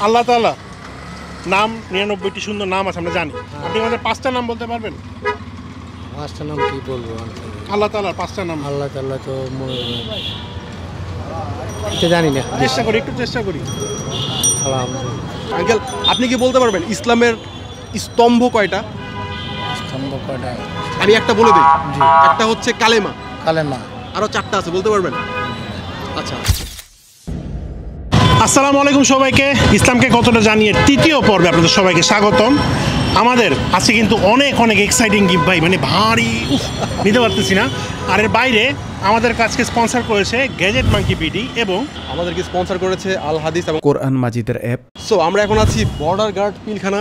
আল্লাহ তাআলা নাম 99টি সুন্দর নাম আছে আমরা জানি। আপনি আমাদের 5টা নাম বলতে পারবেন? 5টা নাম কি বলবো? আল্লাহ তাআলার 5টা নাম আল্লাহ তাআলা তো এটা জানি না। একটু চেষ্টা করি। আলহামদুলিল্লাহ। আঙ্কেল আপনি কি বলতে পারবেন ইসলামের স্তম্ভ কয়টা? স্তম্ভ কয়টা? আমি একটা বলে দিই। জি। একটা হচ্ছে কালেমা, কালেমা। আরো 4টা আছে, বলতে পারবেন? আচ্ছা। আসসালামু আলাইকুম সবাইকে, ইসলামকে কতটা জানিয়ে তৃতীয় পর্বে আপনাদের সবাইকে স্বাগতম। আমাদের আছে কিন্তু অনেক অনেক এক্সাইটিং গিফট ভাই, মানে ভারী নিতে পারতেছি না। আর এর বাইরে আমাদের কাছকে স্পন্সর করেছে গ্যাজেট মাঙ্কি বিডি এবং আমাদেরকে স্পন্সর করেছে আল হাদিস এবং কোরআন মাজিদের অ্যাপ। সো আমরা এখন আছি বর্ডার গার্ড পিলখানা,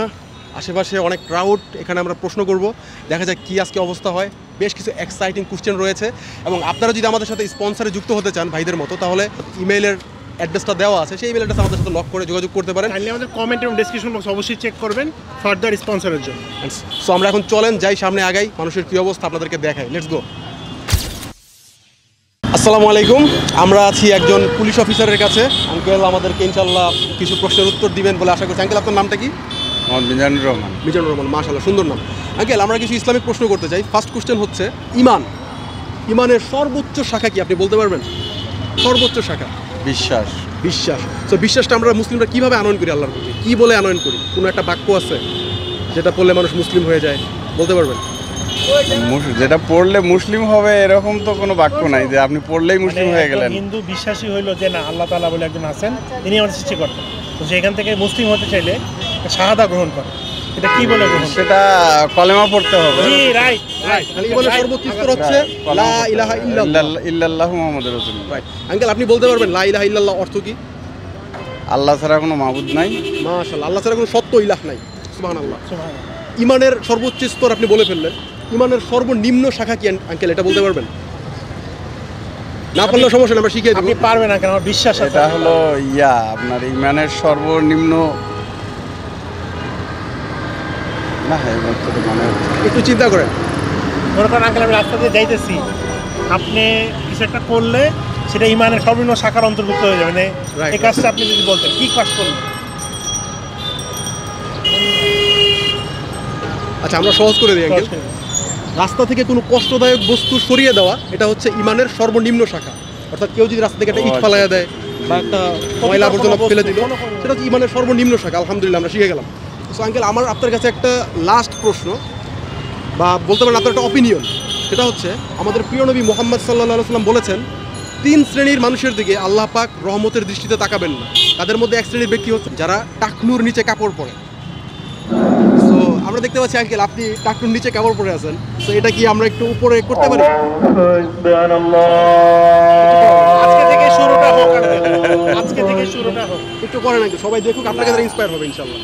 আশেপাশে অনেক ক্রাউড। এখানে আমরা প্রশ্ন করব, দেখা যাক কি আজকে অবস্থা হয়। বেশ কিছু এক্সাইটিং কোশ্চেন রয়েছে এবং আপনারা যদি আমাদের সাথে স্পন্সরে যুক্ত হতে চান ভাইদের মতো, তাহলে ইমেইলের অ্যাড্রেসটা দেওয়া আছে, সেই ইমেল অ্যাড্রেস আমাদের সাথে লক করে যোগাযোগ করতে পারেন। কাইন্ডলি আমাদের কমেন্ট এবং ডেসক্রিপশন বক্স অবশ্যই চেক করবেন ফার্দার স্পন্সরের জন্য। সো আমরা এখন চলেন যাই, সামনে আগাই, মানুষের কী অবস্থা আপনাদেরকে দেখাই। Let's go. আসসালামু আলাইকুম, আমরা আছি একজন পুলিশ অফিসারের কাছে। আঙ্কেল আমাদেরকে ইনশাল্লাহ কিছু প্রশ্নের উত্তর দিবেন বলে আশা করছি। আঙ্কেল আপনার নামটা কি? মিজানুর রহমান। মিজানুর রহমান, মাশাআল্লাহ সুন্দর নাম। আঙ্কেল আমরা কিছু ইসলামিক প্রশ্ন করতে চাই। ফার্স্ট কোশ্চেন হচ্ছে ইমানের সর্বোচ্চ শাখা কি আপনি বলতে পারবেন? সর্বোচ্চ শাখা বিশ্বাস। বিশ্বাস। তো বিশ্বাসটা আমরা মুসলিমরা কিভাবে আনয়ন করি আল্লাহর প্রতি? কি বলে আনয়ন করি? কোনো একটা বাক্য আছে যেটা পড়লে মানুষ মুসলিম হয়ে যায়, বলতে পারবেন? যেটা পড়লে মুসলিম হবে এরকম তো কোনো বাক্য নাই যে আপনি পড়লেই মুসলিম হয়ে গেলেন। হিন্দু বিশ্বাসী হইলো যে না আল্লাহ তাআলা বলে একজন আছেন, তিনি আমাদের সৃষ্টি করতেন, তো সেখান থেকে মুসলিম হতে চাইলে শাহাদা গ্রহণ করে। এটা কি বলে গ্রহণ? সেটা কলেমা পড়তে হবে। জি রাইট রাইট। ইমানের সর্বোচ্চ স্তর হচ্ছে লা ইলাহা ইল্লাল্লাহ। ইল্লাল্লাহু মুহাম্মাদুর রাসূলুল্লাহ। রাইট। আঙ্কেল আপনি বলতে পারবেন লা ইলাহা ইল্লাল্লাহ অর্থ কি? আল্লাহ ছাড়া কোনো মাবুদ নাই। মাশাআল্লাহ, আল্লাহ ছাড়া কোনো সত্য ইলাহ নাই। সুবহানাল্লাহ। সুবহানাল্লাহ। ইমানের সর্বোচ্চ স্তর আপনি বলে ফেললেন। ইমানের সর্বনিম্ন শাখা কি আঙ্কেল, এটা বলতে পারবেন? না পারলেও সমস্যা নেই, আমরা শিখিয়ে দেব। আপনি পারবেন না কেন? আমার বিশ্বাস আছে। এটা হলো আপনার ইমানের সর্বনিম্ন না, এই মুহূর্তে মনে হচ্ছে। একটু চিন্তা করেন। মনে করেন আঙ্কেল আমি রাস্তা দিয়ে যাইতেছি, আপনি কিছু একটা করলে সেটা ইমানের সর্বনিম্ন শাখার অন্তর্ভুক্ত হয়ে যাবে। Right. এই কাজটা আপনি যদি বলতেন, কি কাজ করলেন? আচ্ছা আমরা সহজ করে দিই আঙ্কেল। রাস্তা থেকে কোনো কষ্টদায়ক বস্তু সরিয়ে দেওয়া, এটা হচ্ছে ইমানের সর্বনিম্ন শাখা। অর্থাৎ কেউ যদি রাস্তা থেকে একটা ইট ফালাইয়া দেয় বা একটা ময়লা আবর্জনা ফেলে দিল, সেটা হচ্ছে ইমানের সর্বনিম্ন শাখা। আলহামদুলিল্লাহ আমরা শিখে গেলাম। সো আঙ্কেল আমার আপনার কাছে একটা লাস্ট প্রশ্ন, বা বলতে পারেন আপনার একটা অপিনিয়ন। সেটা হচ্ছে আমাদের প্রিয় নবী মুহাম্মদ সাল্লাল্লাহু আলাইহি ওয়াসাল্লাম বলেছেন 3 শ্রেণীর মানুষের দিকে আল্লাহ পাক রহমতের দৃষ্টিতে তাকাবেন না। তাদের মধ্যে এক শ্রেণীর ব্যক্তি হচ্ছে যারা টাকনুর নিচে কাপড় পরে। সো আমরা দেখতে পাচ্ছি আঙ্কেল আপনি টাকনুর নিচে কাপড় পরে আছেন। সো এটা কি আমরা একটু উপরে করতে পারি? আজকে থেকে শুরুটা হোক আঙ্কেল, আজকে থেকে শুরুটা হোক। একটু করেন আঙ্কেল, সবাই দেখুক, আপনাকে দ্বারা ইন্সপায়ার হবে ইনশাআল্লাহ।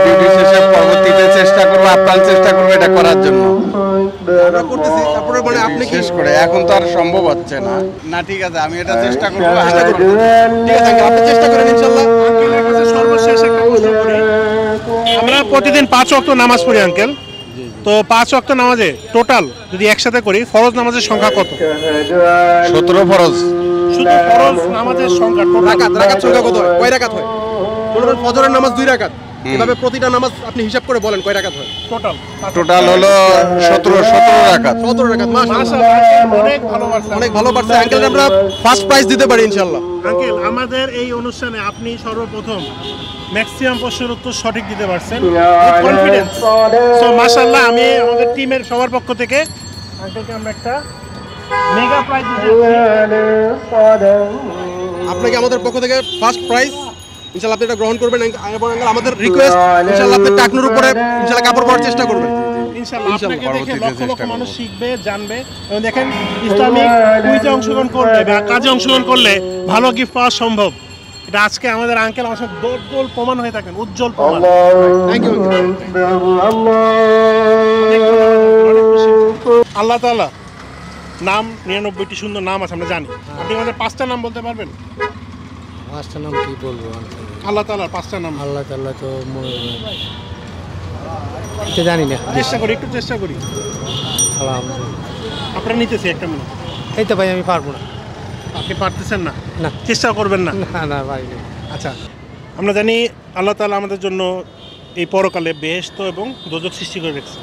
ডিউটি শেষে পরবর্তীতে চেষ্টা করবো, আপ্রাণ চেষ্টা করবো এটা করার জন্য। আমরা করতেছি, তারপরে মানে আপনি কি শেষ করে এখন তো আর সম্ভব হচ্ছে না। না ঠিক আছে, আমি এটা চেষ্টা করবো। চেষ্টা করবেন? ঠিক আছে আঙ্কেল, আপনি চেষ্টা করেন ইনশাআল্লাহ। আঙ্কেলের কাছে সর্বশেষ একটা প্রশ্ন করি। আমরা প্রতিদিন 5 ওয়াক্ত নামাজ পড়ি আঙ্কেল, তো 5 ওয়াক্ত নামাজে টোটাল যদি একসাথে করি ফরজ নামাজের সংখ্যা কত? 17 ফরজ। শুধু ফরজ নামাজের সংখ্যা টোটাল রাকাত সংখ্যা কত হয়? কয় রাকাত হয়? বলুন ফজরের নামাজ 2 রাকাত। এভাবে প্রতিটা নামাজ আপনি হিসাব করে বলেন কয় রাকাত হয়? টোটাল টোটাল হলো 17 রাকাত। 17 রাকাত। মাশাআল্লাহ, মাশাআল্লাহ, অনেক ভালো পারছেন। অনেক ভালো পারছে আঙ্কেল। আমরা ফার্স্ট প্রাইজ দিতে পারি ইনশাআল্লাহ। আঙ্কেল আমাদের এই অনুষ্ঠানে আপনি সর্বপ্রথম ম্যাক্সিমাম প্রশ্নের উত্তর সঠিক দিতে পারছেন, কনফিডেন্স। সো মাশাআল্লাহ, আমি আমাদের টিমের সবার পক্ষ থেকে আঙ্কেলকে আমরা একটা মেগা প্রাইজ দিচ্ছি। আপনাকে আমাদের পক্ষ থেকে ফার্স্ট প্রাইজ ইনশাআল্লাহ আপনি এটা গ্রহণ করবেন। এবং আঙ্কেল আমাদের রিকোয়েস্ট ইনশাআল্লাহ আপনি টাকনুর উপরে ইনশাআল্লাহ কাপড় পরার চেষ্টা করবেন। ইনশাআল্লাহ আপনাকে দেখে লক্ষ লক্ষ মানুষ শিখবে, জানবে। এবং দেখেন ইসলামিক কুইজে অংশগ্রহণ করলে বা কাজে অংশগ্রহণ করলে ভালো গিফট পাওয়া সম্ভব। এটা আজকে আমাদের আঙ্কেল আমার সাথে দোল প্রমাণ হয়ে থাকেন, উজ্জ্বল প্রমাণ। Thank you. আল্লাহ তাআলা নাম 99টি সুন্দর নাম আছে আমরা জানি। আপনি আমাদের 5টা নাম বলতে পারবেন? 5টা নাম কি বলবো? আল্লাহ তাআলার 5টা নাম আল্লাহ তাআলা তো এটা জানি না। একটু চেষ্টা করি। আলহামদুলিল্লাহ। আপনারা নিতেছি একটা মিনিট। এই তো ভাই আমি পারবো না। আপনি পারতেছেন না? না। চেষ্টা করবেন না? না না ভাই না। আচ্ছা, আমরা জানি আল্লাহ তাআলা আমাদের জন্য এই পরকালে বেহেশত এবং দোজখ সৃষ্টি করে রেখেছে।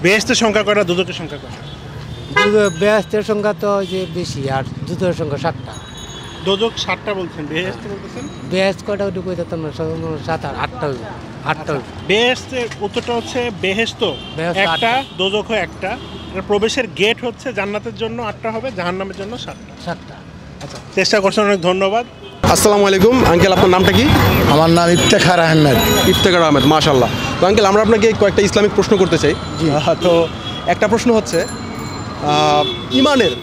বেহেশতের সংখ্যা কয়টা, দোজখের সংখ্যা কয়টা? বেহেস্তের সংখ্যা তো ওই যে বেশি, আর দুধের সংখ্যা 7টা। দোজখ 7টা বলছেন, বেহেশত বলতেছেন? বেহেস্ত কয়টা ওইটা কইতে তো না, 7 আর 8টা হইব। 8টা হইব। বেহেশতের উত্তরটা হচ্ছে বেহেশত বেহেশত একটা, 8টা। দোজখ একটা। এর প্রবেশের গেট হচ্ছে জান্নাতের জন্য 8টা হবে, জাহান্নামের জন্য 7টা। 7টা। আচ্ছা, চেষ্টা করছেন, অনেক ধন্যবাদ। আসসালামু আলাইকুম আঙ্কেল, আপনার নামটা কি? আমার নাম ইফতেখার আহমেদ। ইফতেখার আহমেদ, মাশাআল্লাহ। তো আঙ্কেল, আমরা আপনাকে কয়েকটা ইসলামিক প্রশ্ন করতে চাই। তো একটা প্রশ্ন হচ্ছে ইমানের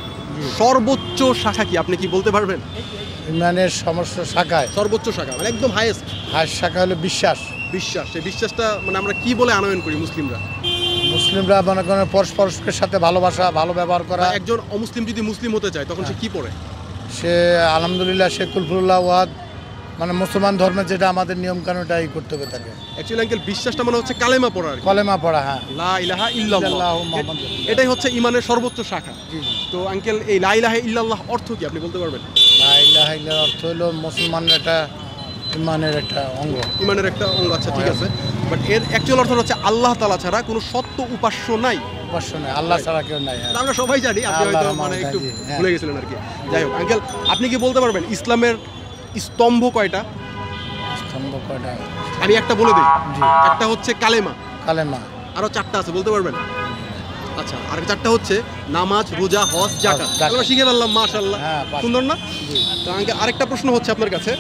সর্বোচ্চ শাখা কি, আপনি কি বলতে পারবেন? ইমানের সমস্ত শাখায় সর্বোচ্চ শাখা মানে একদম হাইয়েস্ট হার শাখা হলো বিশ্বাস। বিশ্বাস। সেই বিশ্বাসটা মানে আমরা কি বলে আনয়ন করি মুসলিমরা? মুসলিমরা মনে করেন পরস্পরের সাথে ভালোবাসা, ভালো ব্যবহার করা। একজন অমুসলিম যদি মুসলিম হতে চায় তখন সে কি পড়ে? সে আলহামদুলিল্লাহ সে কুলফুল্লাহ ওয়াদ, মানে মুসলমান ধর্মের যেটা আমাদের নিয়ম কানুন এটাই করতে হবে তাকে। অ্যাকচুয়ালি আঙ্কেল বিশ্বাসটা মানে হচ্ছে কালেমা পড়া আর কি। কলেমা পড়া, হ্যাঁ। লা ইলাহা ইল্লাল্লাহ, ইল্লাল্লাহু মুহাম্মাদুর রাসূলুল্লাহ। এটাই হচ্ছে ইমানের সর্বোচ্চ শাখা। জি জি। তো আঙ্কেল, এই লা ইলাহা ইল্লাল্লাহ অর্থ কি আপনি বলতে পারবেন? লা ইলাহা ইল্লাল্লাহ অর্থ হলো মুসলমানের একটা ইমানের একটা অঙ্গ। ইমানের একটা অঙ্গ, আচ্ছা ঠিক আছে। বাট এর অ্যাকচুয়াল অর্থ হচ্ছে আল্লাহ তাআলা ছাড়া কোনো সত্য উপাস্য নাই। উপাস্য নাই, আল্লাহ ছাড়া কেউ নাই। তা আমরা সবাই জানি, আপনি হয়তো আল্লাহর মানে মাহবুব, একটু জি, হ্যাঁ। ভুলে গেছিলেন আর কি। যাই হোক আঙ্কেল, আপনি কি বলতে পারবেন ইসলামের স্তম্ভ কয়টা? স্তম্ভ কয়টা? আমি একটা বলে দিই। জি। একটা হচ্ছে কালেমা, কালেমা। আরো 4টা আছে, বলতে পারবেন? আচ্ছা, আর 4টা হচ্ছে নামাজ, রোজা, হজ, যাকাত। যাকাত। আমরা শিখে ফেললাম, মাশাআল্লাহ। হ্যাঁ, পাঁচটা। সুন্দর না? জি। তো আঙ্কেল, আরেকটা প্রশ্ন হচ্ছে আপনার কাছে।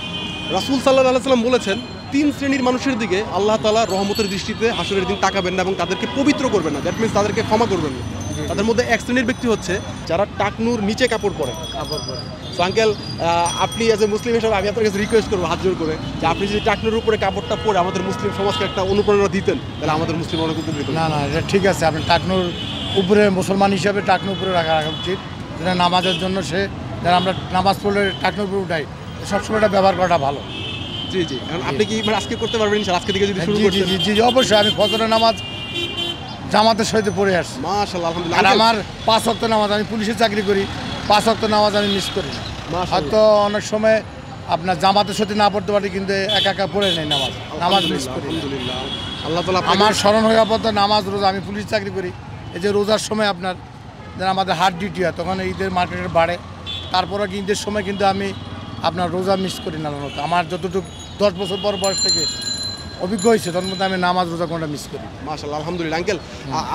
রাসূল সাল্লাল্লাহু আলাইহি সাল্লাম বলেছেন 3 শ্রেণীর মানুষের দিকে আল্লাহ তাআলা রহমতের দৃষ্টিতে হাসরের দিন তাকাবেন না এবং তাদেরকে পবিত্র করবেন না। দ্যাট মিন্স তাদেরকে ক্ষমা করবেন না। তাদের মধ্যে এক শ্রেণীর ব্যক্তি হচ্ছে যারা টাকনুর নিচে কাপড় পরে। কাপড় পরে। তো আঙ্কেল, আপনি অ্যাজ এ মুসলিম হিসেবে আমি আপনার কাছে রিকোয়েস্ট করবো হাত জোর করে যে আপনি যদি টাকনুর উপরে কাপড়টা পরে আমাদের মুসলিম সমাজকে একটা অনুপ্রেরণা দিতেন, তাহলে আমাদের মুসলিম অনেক উপকৃত হতো। না না, এটা ঠিক আছে। আপনি টাকনুর উপরে, মুসলমান হিসাবে টাকনুর উপরে রাখা উচিত। যেটা নামাজের জন্য সে, যারা আমরা নামাজ পড়লে টাকনুর উপরে উঠাই, সবসময় এটা ব্যবহার করাটা ভালো। জি জি। এখন আপনি কি মানে আজকে করতে পারবেন ইনশাআল্লাহ? আজকে থেকে যদি শুরু জি জি করতেন। জি জি, অবশ্যই। আমি ফজরের নামাজ জামাতের সহিত পড়ে আসছি। মাশাআল্লাহ, আর আলহামদুলিল্লাহ। আমার 5 ওয়াক্ত নামাজ, আমি পুলিশে চাকরি করি, 5 ওয়াক্ত নামাজ আমি মিস করি না। মাশাআল্লাহ। হয়তো অনেক সময় আপনার জামাতের সাথে না পড়তে পারি, কিন্তু একা একা পড়ে নেই নামাজ মিস করি না। আলহামদুলিল্লাহ, আল্লাহ তাআলা আমার স্মরণ হয়ে পড়তে নামাজ, রোজা। আমি পুলিশ চাকরি করি, এই যে রোজার সময় আপনার যেন আমাদের হার্ড ডিউটি হয়, তখন ঈদের মার্কেটের বাড়ে। তারপরে কি ঈদের সময় কিন্তু আমি আপনার রোজা মিস করি না। আমার যতটুকু 10 বছর পর বয়স থেকে অভিজ্ঞ হয়েছে, তখন মধ্যে আমি নামাজ রোজা কোনটা মিস করি। মাশাআল্লাহ, আলহামদুলিল্লাহ। আঙ্কেল,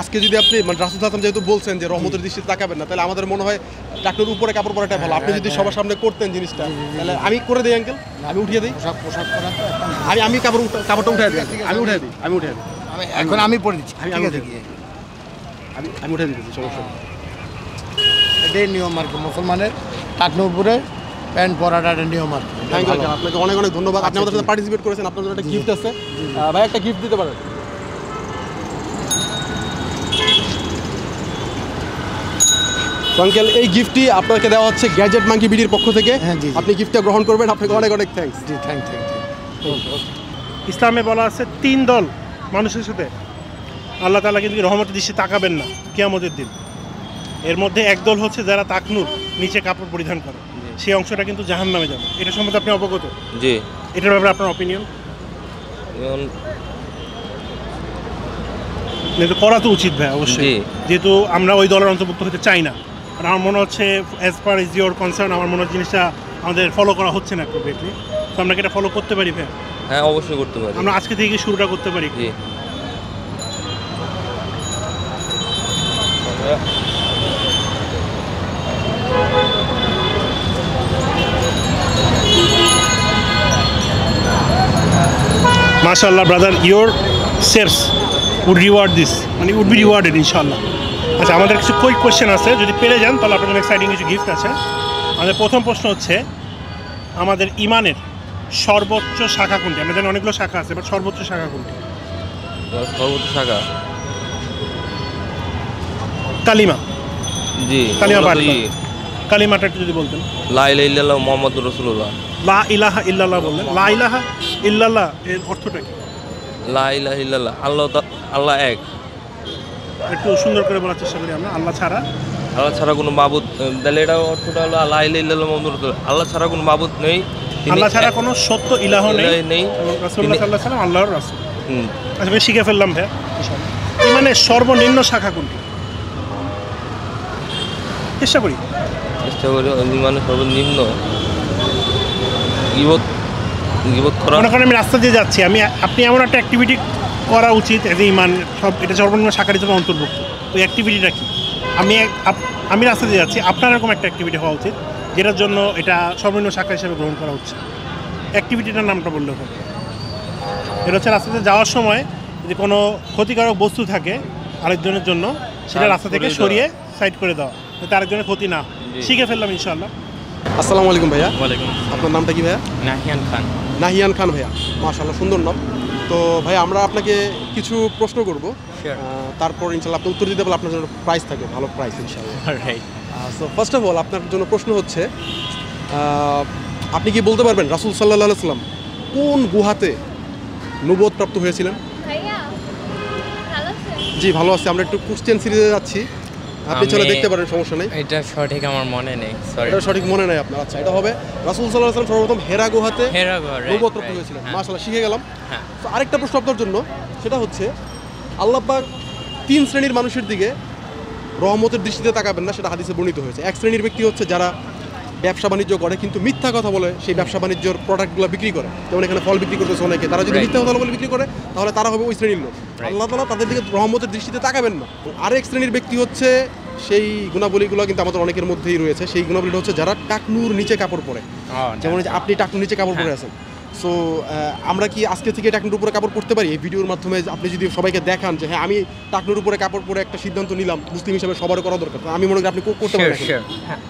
আজকে যদি আপনি মানে রাসূল সাল্লাল্লাহু আলাইহি ওয়াসাল্লাম যেহেতু বলছেন যে রহমতের দৃষ্টিতে তাকাবেন না, তাহলে আমাদের মনে হয় টাকনুর উপরে কাপড় পরাটাই ভালো। আপনি যদি সবার সামনে করতেন জিনিসটা, তাহলে আমি করে দিই আঙ্কেল, আমি উঠিয়ে দিই। পোশাক পরা তো এখন আমি কাপড়টা উঠিয়ে দিই, আমি উঠিয়ে দিই। এখন আমি পড়ে দিচ্ছি। আমি ঠিক আছে, উঠিয়ে দিই। আমি উঠিয়ে দিতেছি, সমস্যা নেই। এটাই নিয়ম আর কি মুসলমানের, টাকনুর উপরে প্যান্ট পরাটা একটা নিয়ম আর কি। থ্যাংক ইউ আঙ্কেল, আপনাকে অনেক অনেক ধন্যবাদ। আপনি আমাদের সাথে পার্টিসিপেট করেছেন, আপনার জন্য একটা গিফট আছে। ভাই, একটা গিফট দিতে পারেন। আঙ্কেল, এই গিফটটি আপনাকে দেওয়া হচ্ছে গ্যাজেট মাঙ্কি বিডির পক্ষ থেকে। হ্যাঁ, জি, জি। আপনি গিফটটা গ্রহণ করবেন, আপনাকে অনেক অনেক থ্যাঙ্কস। G, thank you. ইসলামে বলা আছে 3 দল মানুষের সাথে আল্লাহ তাআলা কিন্তু রহমতের দৃষ্টি তাকাবেন না কিয়ামতের দিন। এর মধ্যে এক দল হচ্ছে যারা তাকনুর নিচে কাপড় পরিধান করে, সেই অংশটা কিন্তু জাহান্নামে যাবে। এটা সম্বন্ধে আপনি অবগত? জি। এটার ব্যাপারে আপনার অপিনিয়ন? এখন কিন্তু করা তো উচিত ভাই, অবশ্যই। জি। যেহেতু আমরা ওই দলের অন্তর্ভুক্ত হতে চাই না। আর আমার মনে হচ্ছে as per is your concern, আমার মনে হচ্ছে জিনিসটা আমাদের ফলো করা হচ্ছে না কমপ্লিটলি। তো আমরা কি এটা ফলো করতে পারি ভাই? হ্যাঁ, অবশ্যই করতে পারি। আমরা আজকে থেকে শুরুটা করতে পারি। জি। মাশাআল্লাহ brother, your sales would reward this, মানে উড বি রিওয়ার্ডেড ইনশাআল্লাহ। আচ্ছা, আমাদের কিছু কুইক কোয়েশ্চেন আছে, যদি পেরে যান তাহলে আপনার জন্য এক্সাইটিং কিছু গিফট আছে। আমাদের প্রথম প্রশ্ন হচ্ছে আমাদের ইমানের সর্বোচ্চ শাখা কোনটি? আমরা জানি অনেকগুলো শাখা আছে, বাট সর্বোচ্চ শাখা কোনটি? সর্বোচ্চ শাখা কালিমা। জি। কালিমা ওগুলো পাঠ তো করেন। কালিমাটা একটু যদি বলতেন। লা ইলাহা ইল্লাল্লাহ মুহাম্মাদুর রাসূলুল্লাহ। লা ইলাহা ইল্লাল্লাহ বললেন। লা ইলাহা ইল্লাল্লাহ এর অর্থটা কি? লা ইলাহা ইল্লাল্লাহ, আল্লাহ এক। একটু সুন্দর করে বলার চেষ্টা করি আমরা। আল্লাহ ছাড়া আল্লাহ ছাড়া কোনো মাবুদ, তাহলে এটা অর্থটা হলো লা ইলাহা ইল্লাল্লাহ মুহাম্মাদুর রাসূলুল্লাহ। আল্লাহ ছাড়া কোনো মাবুদ নেই, তিনি আল্লাহ ছাড়া কোনো সত্য ইলাহ নেই নেই। এবং রাসূলুল্লাহ সাল্লাল্লাহু আলাইহি ওয়াসাল্লাম আল্লাহর রাসূল। হুম। আচ্ছা আমি শিখে ফেললাম ভাই। ইমানের সর্বনিম্ন শাখা কোনটি? চেষ্টা করি। চেষ্টা করি ইমানের সর্বনিম্ন গীবত করা। মনে করেন আমি রাস্তা দিয়ে যাচ্ছি, আপনি এমন একটা অ্যাক্টিভিটি করা উচিত এজ ইমান, সব এটা সর্বনিম্ন শাখার হিসেবে অন্তর্ভুক্ত। ওই অ্যাক্টিভিটিটা কি? আমি রাস্তা দিয়ে যাচ্ছি, আপনার এরকম একটা অ্যাক্টিভিটি হওয়া উচিত যেটার জন্য এটা সর্বনিম্ন শাখা হিসেবে গ্রহণ করা হচ্ছে। অ্যাক্টিভিটিটার নামটা বললে হবে। এটা হচ্ছে রাস্তাতে যাওয়ার সময় যদি কোনো ক্ষতিকারক বস্তু থাকে আরেকজনের জন্য, সেটা রাস্তা থেকে সরিয়ে সাইড করে দেওয়া, যাতে আরেকজনের ক্ষতি না। শিখে ফেললাম ইনশাআল্লাহ। আসসালামু আলাইকুম ভাইয়া। ওয়ালাইকুম আপনার নামটা কি ভাইয়া? নাহিয়ান খান। নাহিয়ান খান ভাইয়া, মাশাআল্লাহ সুন্দর নাম। তো ভাইয়া আমরা আপনাকে কিছু প্রশ্ন করব, তারপর ইনশাআল্লাহ আপনি উত্তর দিতে পারলে আপনার জন্য প্রাইজ থাকবে, ভালো প্রাইজ ইনশাআল্লাহ। Right. So first of all আপনার জন্য প্রশ্ন হচ্ছে, আপনি কি বলতে পারবেন রাসূল সাল্লাল্লাহু আলাইহি সাল্লাম কোন গুহাতে নবুয়ত প্রাপ্ত হয়েছিলেন? ভাইয়া ভালো আছেন? জি ভালো আছে। আমরা একটু কোশ্চেন সিরিজে যাচ্ছি, আপনি চলে দেখতে পারেন, সমস্যা নেই। এটা সঠিক আমার মনে নেই, সরি। এটা সঠিক মনে নাই আপনার? আচ্ছা, এটা হবে রাসূল সাল্লাল্লাহু আলাইহি ওয়াসাল্লাম সর্বপ্রথম হেরা গুহাতে হেরা গুহা, রাইট, নবুয়ত প্রাপ্ত রাইট, হয়েছিলেন। হ্যাঁ। মাশাআল্লাহ, শিখে গেলাম। হ্যাঁ। তো আরেকটা প্রশ্ন আপনার জন্য, সেটা হচ্ছে আল্লাহ পাক 3 শ্রেণীর মানুষের দিকে রহমতের দৃষ্টিতে তাকাবেন না, সেটা হাদিসে বর্ণিত হয়েছে। এক শ্রেণীর ব্যক্তি হচ্ছে যারা ব্যবসা বাণিজ্য করে কিন্তু মিথ্যা কথা বলে সেই ব্যবসা বাণিজ্যর প্রোডাক্টগুলো বিক্রি করে, যেমন এখানে ফল বিক্রি করতেছে অনেকে, তারা যদি Right. মিথ্যা কথা বলে বিক্রি করে তাহলে তারা হবে ওই শ্রেণীর লোক। Right. আল্লাহ তাআলা তাদের দিকে রহমতের দৃষ্টিতে তাকাবেন না। আরেক শ্রেণীর ব্যক্তি হচ্ছে, সেই গুণাবলীগুলো কিন্তু আমাদের অনেকের মধ্যেই রয়েছে, সেই গুণাবলীটা হচ্ছে যারা টাকনুর নিচে কাপড় পরে, যেমন এই যে আপনি টাকনুর নিচে কাপড় পরে আছেন। সো আমরা কি আজকে থেকে টাকনুর উপরে কাপড় পরতে পারি? এই ভিডিওর মাধ্যমে আপনি যদি সবাইকে দেখান যে হ্যাঁ আমি টাকনুর উপরে কাপড় পরে একটা সিদ্ধান্ত নিলাম, মুসলিম হিসেবে সবারও করা দরকার, তো আমি মনে করি আপনি করতে পারেন এখন। হ্যাঁ।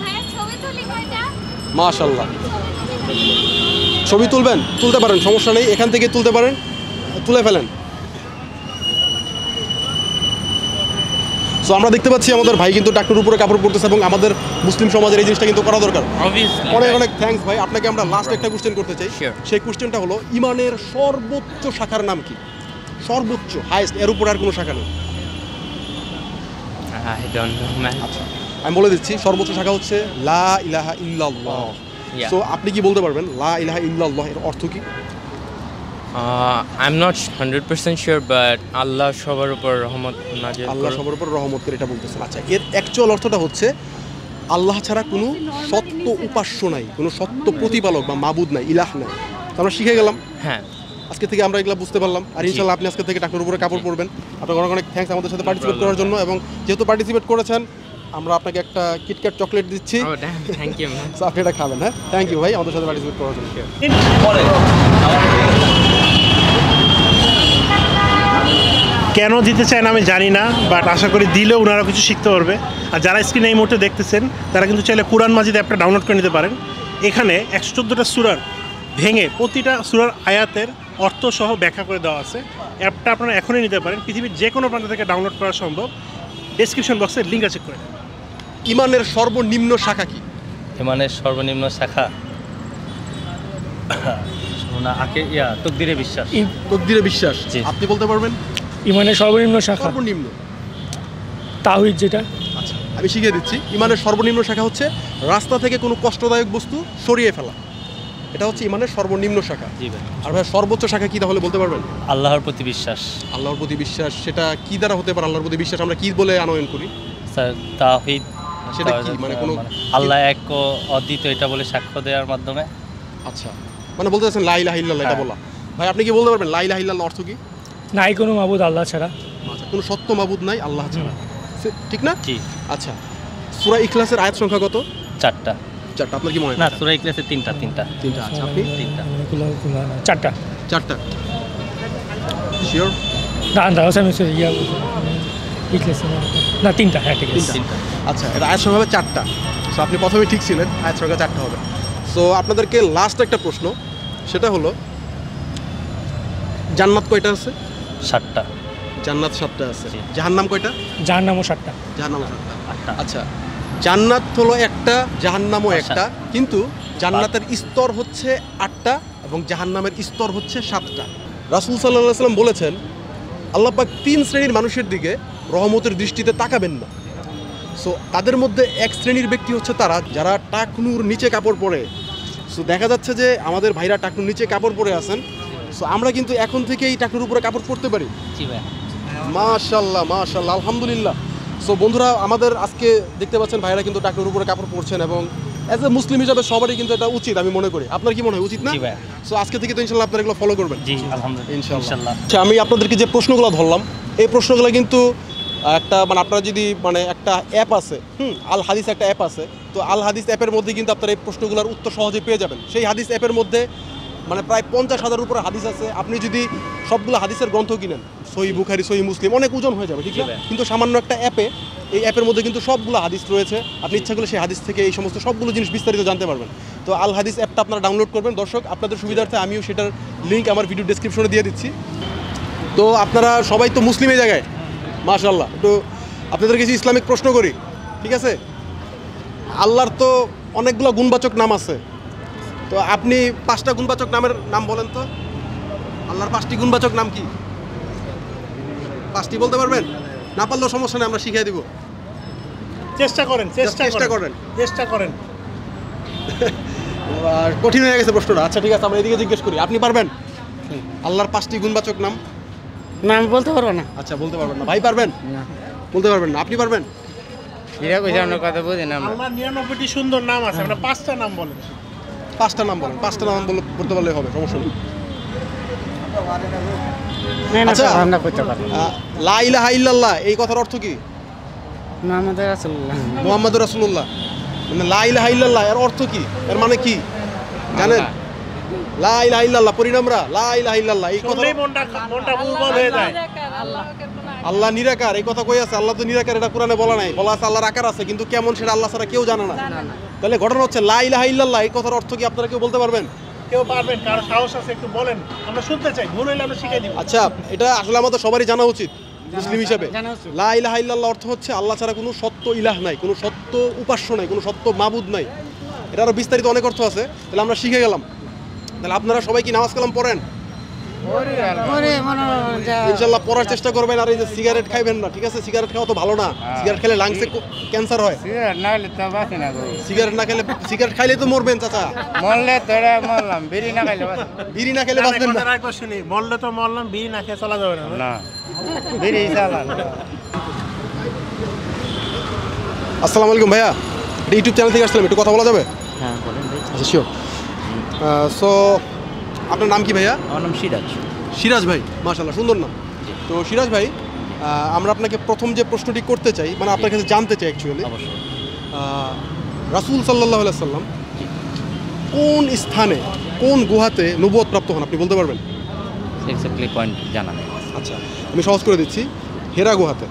ভাইয়া ছবি তুলি কয়টা? মাশাআল্লাহ, ছবি তুলবেন? তুলতে পারেন, সমস্যা নেই, এখান থেকে তুলতে পারেন, তুলে ফেলেন। সো আমরা দেখতে পাচ্ছি আমাদের ভাই কিন্তু টাকনুর উপরে কাপড় পরতেছে এবং আমাদের মুসলিম সমাজের এই জিনিসটা কিন্তু করা দরকার। Obviously, অনেক right. অনেক থ্যাঙ্কস ভাই। আপনাকে আমরা লাস্ট একটা কোশ্চেন করতে চাই। Sure. সেই কোশ্চেনটা হলো, ইমানের সর্বোচ্চ শাখার নাম কি? সর্বোচ্চ, হাইয়েস্ট, এর উপর আর কোনো শাখা নেই। I don't know, man. আচ্ছা, আমি বলে দিচ্ছি, সর্বোচ্চ শাখা হচ্ছে লা ইলাহা ইল্লাল্লাহ। Yeah. সো আপনি কি বলতে পারবেন লা ইলাহা ইল্লাল্লাহ এর অর্থ কি? I'm not 100% sure, but আল্লাহ সবার উপর রহমত নাজিল আল্লাহ করুন। সবার উপর রহমত করে, এটা বলতেছেন। আচ্ছা, এর অ্যাকচুয়াল অর্থটা হচ্ছে আল্লাহ ছাড়া কোনো সত্য উপাস্য নাই, কোনো সত্য প্রতিপালক বা মাবুদ নাই, ইলাহ নাই। তো আমরা শিখে গেলাম, হ্যাঁ। আজকে থেকে আমরা এগুলো বুঝতে পারলাম। আর ইনশাআল্লাহ আপনি আজকে থেকে টাকনুর উপরে কাপড় পরবেন। আপনাকে অনেক অনেক থ্যাঙ্কস আমাদের সাথে পার্টিসিপেট করার জন্য, এবং যেহেতু পার্টিসিপেট করেছেন আমরা আপনাকে একটা কিটক্যাট চকলেট দিচ্ছি। Oh, damn, thank you, man. So, আপনি এটা খাবেন। হ্যাঁ, থ্যাংক ইউ ভাই আমাদের সাথে পার্টিসিপেট করার জন্য। কেন দিতে চায় না আমি জানি না, বাট আশা করি দিলেও ওনারা কিছু শিখতে পারবে। আর যারা স্ক্রিনে এই মুহূর্তে দেখতেছেন তারা কিন্তু চাইলে কুরআন মাজিদ অ্যাপটা ডাউনলোড করে নিতে পারেন। এখানে 114টা সূরার ভেঙে প্রতিটা সূরার আয়াতের অর্থ সহ ব্যাখ্যা করে দেওয়া আছে। অ্যাপটা আপনারা এখনই নিতে পারেন, পৃথিবীর যে কোনো প্রান্ত থেকে ডাউনলোড করা সম্ভব। ডেসক্রিপশন বক্সে লিঙ্ক আছে, করে নেবেন। ইমানের সর্বনিম্ন শাখা কি? ইমানের সর্বনিম্ন শাখা তকদিরে বিশ্বাস। তকদিরে বিশ্বাস। জি। আপনি বলতে পারবেন ইমানের সর্বনিম্ন শাখা সর্বনিম্ন? তাওহীদ, যেটা আচ্ছা, আমি শিখিয়ে দিচ্ছি। ইমানের সর্বনিম্ন শাখা হচ্ছে রাস্তা থেকে কোনো কষ্টদায়ক বস্তু সরিয়ে ফেলা, এটা হচ্ছে ইমানের সর্বনিম্ন শাখা। জি ভাই। আর ভাই সর্বোচ্চ শাখা কি তাহলে বলতে পারবেন? আল্লাহর প্রতি বিশ্বাস। আল্লাহর প্রতি বিশ্বাস, সেটা কি দ্বারা হতে পারে? আল্লাহর প্রতি বিশ্বাস আমরা কি বলে আনয়ন করি? স্যার তাওহীদ, সেটা কি? মানে কোনো আল্লাহ এক ও অদ্বিতীয় এটা বলে সাক্ষ্য দেওয়ার মাধ্যমে। আচ্ছা, মানে বলতে চাচ্ছেন লা ইলাহা ইল্লাল্লাহ, এটা বলা। ভাই আপনি কি বলতে পারবেন লা ইলাহা ইল্লাল্লাহ অর্থ কি? নাই কোনো মাবুদ আল্লাহ ছাড়া। আচ্ছা, কোনো সত্য মাবুদ নাই আল্লাহ ছাড়া, ঠিক না? জি। আচ্ছা, সূরা ইখলাসের আয়াত সংখ্যা কত? 4টা। 4টা। আপনার কি মনে হয়? না, সূরা ইখলাসে 3টা। 3টা। আচ্ছা, আপনি? 3টা। 4টা। 4টা শিওর? দাঁড়াও আমি না 3টা। হ্যাঁ, ঠিক আছে। 3টা। আচ্ছা, এটা আয়াত সংখ্যা হবে 4টা। সো আপনি প্রথমে ঠিক ছিলেন, আয়াত সংখ্যা 4টা হবে। সো আপনাদেরকে লাস্ট একটা প্রশ্ন, সেটা হলো জান্নাত কয়টা আছে? 7টা। জান্নাত 7টা আছে। জি। জাহান্নাম কয়টা? জাহান্নামও 7টা। জাহান্নামও 7টা। 8টা। আচ্ছা, জান্নাত হলো একটা, জাহান্নামও একটা, কিন্তু জান্নাতের স্তর হচ্ছে 8টা এবং জাহান্নামের স্তর হচ্ছে 7টা। রাসূল সাল্লাল্লাহু আলাইহি ওয়াসাল্লাম বলেছেন আল্লাহ পাক 3 শ্রেণীর মানুষের দিকে রহমতের দৃষ্টিতে তাকাবেন না। সো তাদের মধ্যে এক শ্রেণীর ব্যক্তি হচ্ছে তারা যারা টাকনুর নিচে কাপড় পরে। সো দেখা যাচ্ছে যে আমাদের ভাইরা টাকনুর নিচে কাপড় পরে আছেন। সো আমরা কিন্তু এখন থেকেই টাকনুর উপরে কাপড় পরতে পারি। মাশাআল্লাহ মাশাআল্লাহ আলহামদুলিল্লাহ। সো বন্ধুরা, আমাদের আজকে দেখতে পাচ্ছেন ভাইরা কিন্তু টাকনুর উপরে কাপড় পরছেন এবং অ্যাজ এ মুসলিম হিসাবে সবারই কিন্তু এটা উচিত, আমি মনে করি। আপনার কি মনে হয় উচিত না? সো আজকে থেকে তো ইনশাল্লাহ আপনারা এগুলো ফলো করবেন। জি আলহামদুলিল্লাহ ইনশাআল্লাহ। আচ্ছা, আমি আপনাদেরকে যে প্রশ্নগুলো ধরলাম এই প্রশ্নগুলো কিন্তু একটা মানে আপনারা যদি মানে একটা অ্যাপ আছে, আল হাদিস একটা অ্যাপ আছে, তো আল হাদিস অ্যাপের মধ্যে কিন্তু আপনারা এই প্রশ্নগুলোর উত্তর সহজে পেয়ে যাবেন। সেই হাদিস অ্যাপের মধ্যে মানে প্রায় 50,000-এর উপরে হাদিস আছে। আপনি যদি সবগুলো হাদিসের গ্রন্থ কিনেন, সহি বুখারি সহি মুসলিম, অনেক ওজন হয়ে যাবে, ঠিক না? কিন্তু সামান্য একটা অ্যাপে, এই অ্যাপের মধ্যে কিন্তু সবগুলো হাদিস রয়েছে। আপনি ইচ্ছা করলে সেই হাদিস থেকে এই সমস্ত সবগুলো জিনিস বিস্তারিত জানতে পারবেন। তো আল হাদিস অ্যাপটা আপনারা ডাউনলোড করবেন। দর্শক, আপনাদের সুবিধার্থে আমিও সেটার লিঙ্ক আমার ভিডিও ডেসক্রিপশনে দিয়ে দিচ্ছি। তো আপনারা সবাই তো মুসলিম এই জায়গায়, মাশাআল্লাহ। তো আপনাদের কিছু ইসলামিক প্রশ্ন করি, ঠিক আছে? আল্লাহর তো অনেকগুলো গুণবাচক নাম আছে, তো আপনি 5টা গুণবাচক নামের নাম বলেন তো। আল্লাহর 5টি গুণবাচক নাম কি? 5টি বলতে পারবেন? না পারলেও সমস্যা নেই, আমরা শিখিয়ে দিব। চেষ্টা করেন। আর কঠিন হয়ে গেছে প্রশ্নটা। আচ্ছা ঠিক আছে, আমরা এদিকে জিজ্ঞেস করি। আপনি পারবেন আল্লাহর 5টি গুণবাচক নাম? না, আমি বলতে পারবো না। আচ্ছা, বলতে পারবেন না। ভাই পারবেন? বলতে পারবেন না। আপনি পারবেন? কথা বুঝি না। আল্লাহর 99টি সুন্দর নাম আছে, আমরা 5টা নাম বলেন। 5টা নাম বলেন। 5টা নাম বলতে পারলে হবে, সমস্যা নেই। আচ্ছা, লা ইলাহা ইল্লাল্লাহ এই কথার অর্থ কি? মুহাম্মাদুর রাসূলুল্লাহ। মানে লা ইলাহা ইল্লাল্লাহ এর অর্থ কি? এর মানে কি জানেন? লা ইলাহা ইল্লাল্লাহ পড়ি না আমরা, লা ইলাহা ইল্লাল্লাহ এই কথা মনটা উদ্ভব হয়ে যায়। আল্লাহ নিরাকার এই কথা কই আছে? আল্লাহ তো নিরাকার, এটা কোরআনে বলা নাই। বলা আছে আল্লাহর আকার আছে, কিন্তু কেমন সেটা আল্লাহ ছাড়া কেউ জানে না। তাহলে ঘটনা হচ্ছে লা ইলাহা ইল্লাল্লাহ এই কথার অর্থ কি আপনারা কেউ বলতে পারবেন? কেউ পারবেন? কার সাহস আছে একটু বলেন, আমরা শুনতে চাই। ভুল হইলে আমরা শিখিয়ে দিব। আচ্ছা, এটা আসলে আমাদের সবারই জানা উচিত মুসলিম হিসাবে। লা ইলাহা ইল্লাল্লাহ অর্থ হচ্ছে আল্লাহ ছাড়া কোনো সত্য ইলাহ নাই, কোনো সত্য উপাস্য নাই, কোনো সত্য মাবুদ নাই। এটা আরো বিস্তারিত অনেক অর্থ আছে। তাহলে আমরা শিখে গেলাম। তাহলে আপনারা সবাই কি নামাজ কালাম পড়েন? ইনশাআল্লাহ পড়ার চেষ্টা করবেন। আর এই যে সিগারেট খাইবেন না, ঠিক আছে? সিগারেট খাওয়া তো ভালো না। সিগারেট খেলে লাংসে ক্যান্সার হয়। সিগারেট না খেলে, সিগারেট খাইলে তো মরবেন চাচা। মরলে তোরা মরলাম, বিড়ি না খাইলে বিড়ি না খেলে বাঁচবেন না। শুনি, মরলে তো মরলাম, বিড়ি না খেয়ে চলা যাবে না। বিড়ি চালান। আসসালামু আলাইকুম ভাইয়া, এটা ইউটিউব চ্যানেল থেকে আসলাম, একটু কথা বলা যাবে? হ্যাঁ বলেন ভাই। আচ্ছা শিওর। সো আপনার নাম কি ভাইয়া? আমার নাম সিরাজ। সিরাজ ভাই, মাশাআল্লাহ সুন্দর নাম। তো সিরাজ ভাই, আমরা আপনাকে প্রথম যে প্রশ্নটি করতে চাই, মানে আপনার কাছে জানতে চাই অ্যাকচুয়ালি, রাসূল সাল্লাল্লাহু আলাইহি সাল্লাম কোন স্থানে, কোন গুহাতে নবুয়ত প্রাপ্ত হন? আপনি বলতে পারবেন? এক্স্যাক্টলি পয়েন্ট জানা নেই। আচ্ছা, আমি সহজ করে দিচ্ছি, হেরা গুহাতে।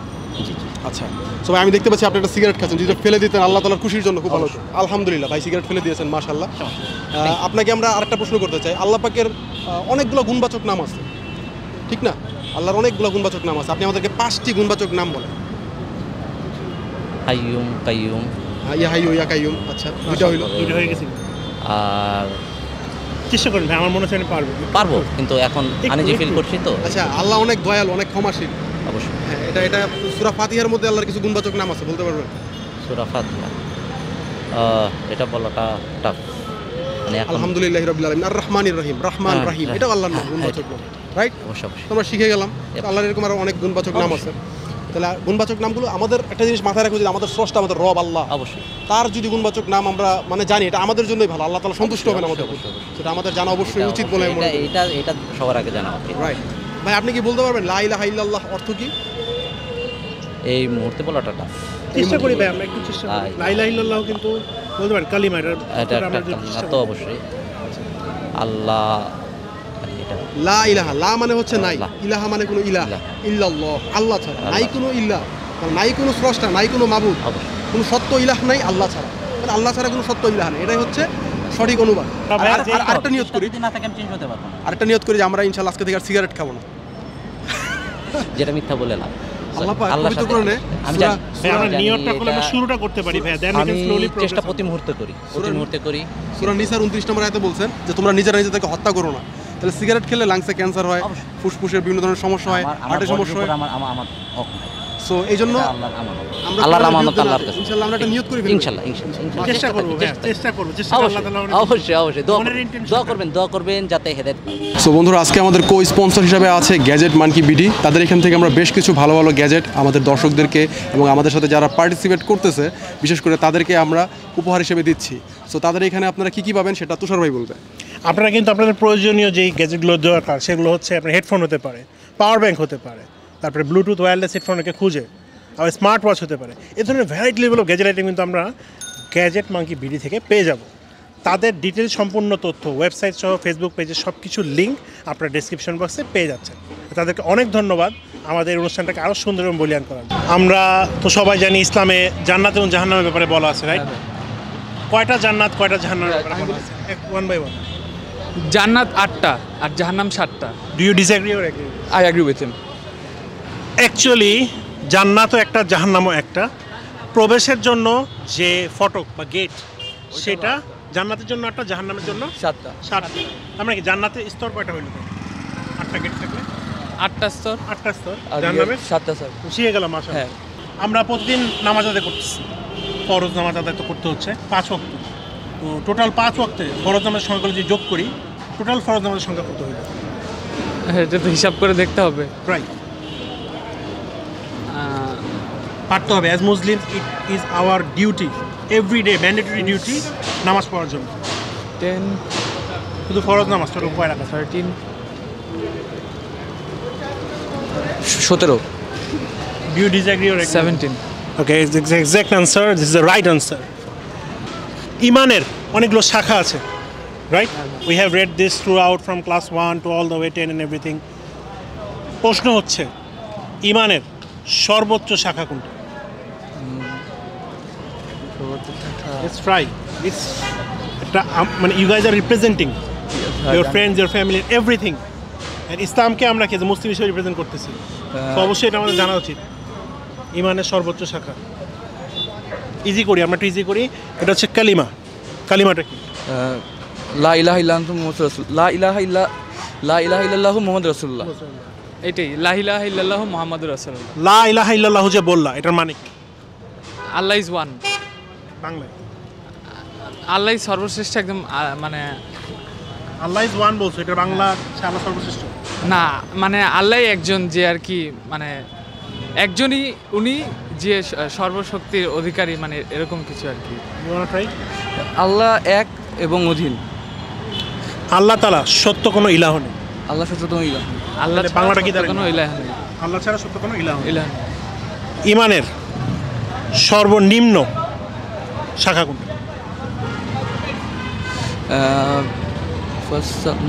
আচ্ছা, সবাই আমি দেখতে পাচ্ছি আপনি একটা সিগারেট খাচ্ছেন, যদি ফেলে দিতেন আল্লাহ তাআলার খুশির জন্য খুব ভালো হতো। আলহামদুলিল্লাহ ভাই, সিগারেট ফেলে দিয়েছেন, মাশাআল্লাহ। আপনাকে আমরা আরেকটা প্রশ্ন করতে চাই। আল্লাহ পাকের অনেকগুলো গুণবাচক নাম আছে, ঠিক না? আল্লাহর অনেকগুলো গুণবাচক নাম আছে। আপনি আমাদেরকে 5টি গুণবাচক নাম বলেন। হাইয়ুম, কাইয়ুম। ইয়া হাইয়ু ইয়া কাইয়ুম। আচ্ছা, দুটো হইলো, দুটো হয়ে গেছে। আর চেষ্টা করেন ভাই, আমার মনে হচ্ছে আমি পারবো, কিন্তু এখন আনইজি ফিল করছি তো। আচ্ছা, আল্লাহ অনেক দয়ালু, অনেক ক্ষমাশীল। অবশ্যই। হ্যাঁ, এটা সূরা ফাতিহার মধ্যে আল্লাহর কিছু গুণবাচক নাম আছে, বলতে পারবেন? সূরা ফাতিহা, এটা বলাটা টাফ। মানে আলহামদুলিল্লাহি রাব্বিল আলামিন, আর রহমানির রহিম, রহমান রহিম, এটা আল্লাহর নাম, গুণবাচক নাম, রাইট? অবশ্যই। আমরা শিখে গেলাম আল্লাহর এরকম আরো অনেক গুণবাচক নাম আছে। তাহলে গুণবাচক নামগুলো আমাদের একটা জিনিস মাথায় রাখা উচিত, আমাদের স্রষ্টা, আমাদের রব আল্লাহ, অবশ্যই তার যদি গুণবাচক নাম আমরা মানে জানি, এটা আমাদের জন্যই ভালো। আল্লাহ তাআলা সন্তুষ্ট হবেন আমাদের, সেটা আমাদের জানা অবশ্যই উচিত বলে মনে করি। এটা সবার আগে জানা উচিত, রাইট? ভাই, আপনি কি বলতে পারবেন লা ইলাহা ইল্লাল্লাহ অর্থ কি? এই মুহূর্তে বলাটা টাফ। চেষ্টা করি ভাই, আমরা একটু চেষ্টা করি। লা ইলাহা ইল্লাল্লাহ কিন্তু বলতে পারেন কালিমা, এটা তো অবশ্যই। আল্লাহ, লা ইলাহা, লা মানে হচ্ছে নাই, ইলাহা মানে কোনো ইলাহ, ইল্লাল্লাহ আল্লাহ ছাড়া, নাই কোনো ইল্লাহ, নাই কোনো স্রষ্টা, নাই কোনো মাবুদ, কোনো সত্য ইলাহ নাই আল্লাহ ছাড়া। মানে আল্লাহ ছাড়া কোনো সত্য ইলাহ নেই, এটাই হচ্ছে সঠিক অনুবাদ। আরেকটা নিয়ত করি, আরেকটা নিয়ত করি যে আমরা ইনশাআল্লাহ আজকে থেকে আর সিগারেট খাবো না। যেটা মিথ্যা বলে না। আল্লাহ পাক পবিত্র কোরআনে, আমি জানি আমরা নিয়তটা করলে আমরা শুরুটা করতে পারি ভাই, then we can slowly process. চেষ্টা প্রতি মুহূর্তে করি। সূরা নিসার 29 নম্বর আয়াতে বলছেন যে তোমরা নিজেরা নিজেদেরকে হত্যা করো না। তাহলে সিগারেট খেলে লাংসে ক্যান্সার হয়, ফুসফুসের বিভিন্ন ধরনের সমস্যা হয়, হার্টের সমস্যা হয়। সো এই জন্য আল্লাহর আমানত আল্লাহর কাছে। ইনশাআল্লাহ আমরা এটা নিয়ত করি ফেলবো। ইনশাআল্লাহ ইনশাআল্লাহ চেষ্টা করবো ভাইয়া, চেষ্টা করবো, চেষ্টা করবো, আল্লাহ তাআলা আমাদের- অবশ্যই অবশ্যই মনের intention দোয়া করবেন যাতে হেদায়েত পাই। সো বন্ধুরা, আজকে আমাদের কো স্পন্সর হিসাবে আছে গ্যাজেট মানকি বিডি। তাদের এখান থেকে আমরা বেশ কিছু ভালো ভালো গ্যাজেট আমাদের দর্শকদেরকে এবং আমাদের সাথে যারা পার্টিসিপেট করতেছে বিশেষ করে তাদেরকে আমরা উপহার হিসেবে দিচ্ছি। সো তাদের এখানে আপনারা কী কী পাবেন সেটা তুষার ভাই বলবে। আপনারা কিন্তু আপনাদের প্রয়োজনীয় যেই গ্যাজেটগুলো দরকার সেগুলো হচ্ছে আপনার হেডফোন হতে পারে, পাওয়ার ব্যাংক হতে পারে, তারপরে ব্লুটুথ ওয়্যারলেস হেডফোনকে খুঁজে, আবার স্মার্ট ওয়াচ হতে পারে। এই ধরনের variety level of gadget item কিন্তু আমরা গ্যাজেট মাঙ্কি বিডি থেকে পেয়ে যাব। তাদের ডিটেলস সম্পূর্ণ তথ্য ওয়েবসাইট সহ ফেসবুক পেজে সব কিছুর লিঙ্ক আপনার ডেসক্রিপশন বক্সে পেয়ে যাচ্ছেন। তাদেরকে অনেক ধন্যবাদ আমাদের অনুষ্ঠানটাকে আরও সুন্দর এবং বলিয়ান করার জন্য। আমরা তো সবাই জানি ইসলামে জান্নাত এবং জাহান্নামের ব্যাপারে বলা আছে, রাইট? কয়টা জান্নাত কয়টা জাহান্নামের ব্যাপারে বলা আছে? One by one. জান্নাত 8টা আর জাহান্নাম 7টা। Do you disagree or agree? I agree with him. Actually জান্নাতও একটা জাহান্নামও একটা। প্রবেশের জন্য যে ফটক বা গেট সেটা জান্নাতের জন্য একটা, জাহান্নামের জন্য 7টা। 7টা। আমরা কি জান্নাতের স্তর কয়টা হইল? 8টা গেট থাকলে 8টা স্তর 8টা স্তর, আর জাহান্নামের 7টা স্তর। শিখে গেলাম মাশাআল্লাহ। হ্যাঁ। আমরা প্রতিদিন নামাজ আদায় করতেছি, ফরজ নামাজ আদায় তো করতে হচ্ছে 5 ওয়াক্ত। তো টোটাল 5 ওয়াক্তে ফরজ নামাজের সংখ্যাগুলো যদি যোগ করি টোটাল ফরজ নামাজের সংখ্যা কত হইল? এটা তো হিসাব করে দেখতে হবে। প্রায় পারতে হবে। As Muslim it is our duty, everyday mandatory duty নামাজ পড়ার জন্য। 10 শুধু ফরজ নামাজ টোটাল কয় রাকাত? 13 17 Do you disagree or agree? 17 Okay, it's the exact answer. This is the right answer. ইমানের অনেকগুলো শাখা আছে, right? We have read this throughout from class 1 to all the way 10 and everything. প্রশ্ন হচ্ছে ইমানের সর্বোচ্চ শাখা কোনটা? Let's try. It's একটা মানে you guys are representing your friends, your family, everything. And ইসলামকে আমরা কি মুসলিম হিসেবে রিপ্রেজেন্ট করতেছি, তো অবশ্যই এটা আমাদের জানা উচিত। ইমানের সর্বোচ্চ শাখা ইজি করি, আমরা একটু ইজি করি। এটা হচ্ছে কালিমা। কালিমাটা কি? লা ইলাহা ইল্লাল্লাহু মুহাম্মাদুর রাসূল। লা ইলাহা ইল্লাল্লাহু মুহাম্মাদুর রাসূলুল্লাহ। এটাই লা ইলাহা ইল্লাল্লাহু মুহাম্মাদুর রাসূলুল্লাহ। লা ইলাহা ইল্লাল্লাহু যে বললা এটার মানে কি? আল্লাহ ইজ ওয়ান। বাংলায় আল্লাহ সর্বশ্রেষ্ঠ, একদম মানে আল্লাহ ইজ ওয়ান বলছো, এটা বাংলা আল্লাহ সর্বশ্রেষ্ঠ না, মানে আল্লাহ একজন যে আর কি, মানে একজনই উনি যে সর্বশক্তির অধিকারী, মানে এরকম কিছু আর কি। আল্লাহ এক এবং অধীন। আল্লাহ তাআলা সত্য কোনো ইলাহ নেই। আল্লাহ সত্যতম ইলাহ। আল্লাহ বাংলাটা কি দাঁড়ায়? কোনো ইলাহ নেই। আল্লাহ ছাড়া সত্য কোনো ইলাহ নেই। ইলাহ। ইমানের সর্বনিম্ন শাখা কোনটা?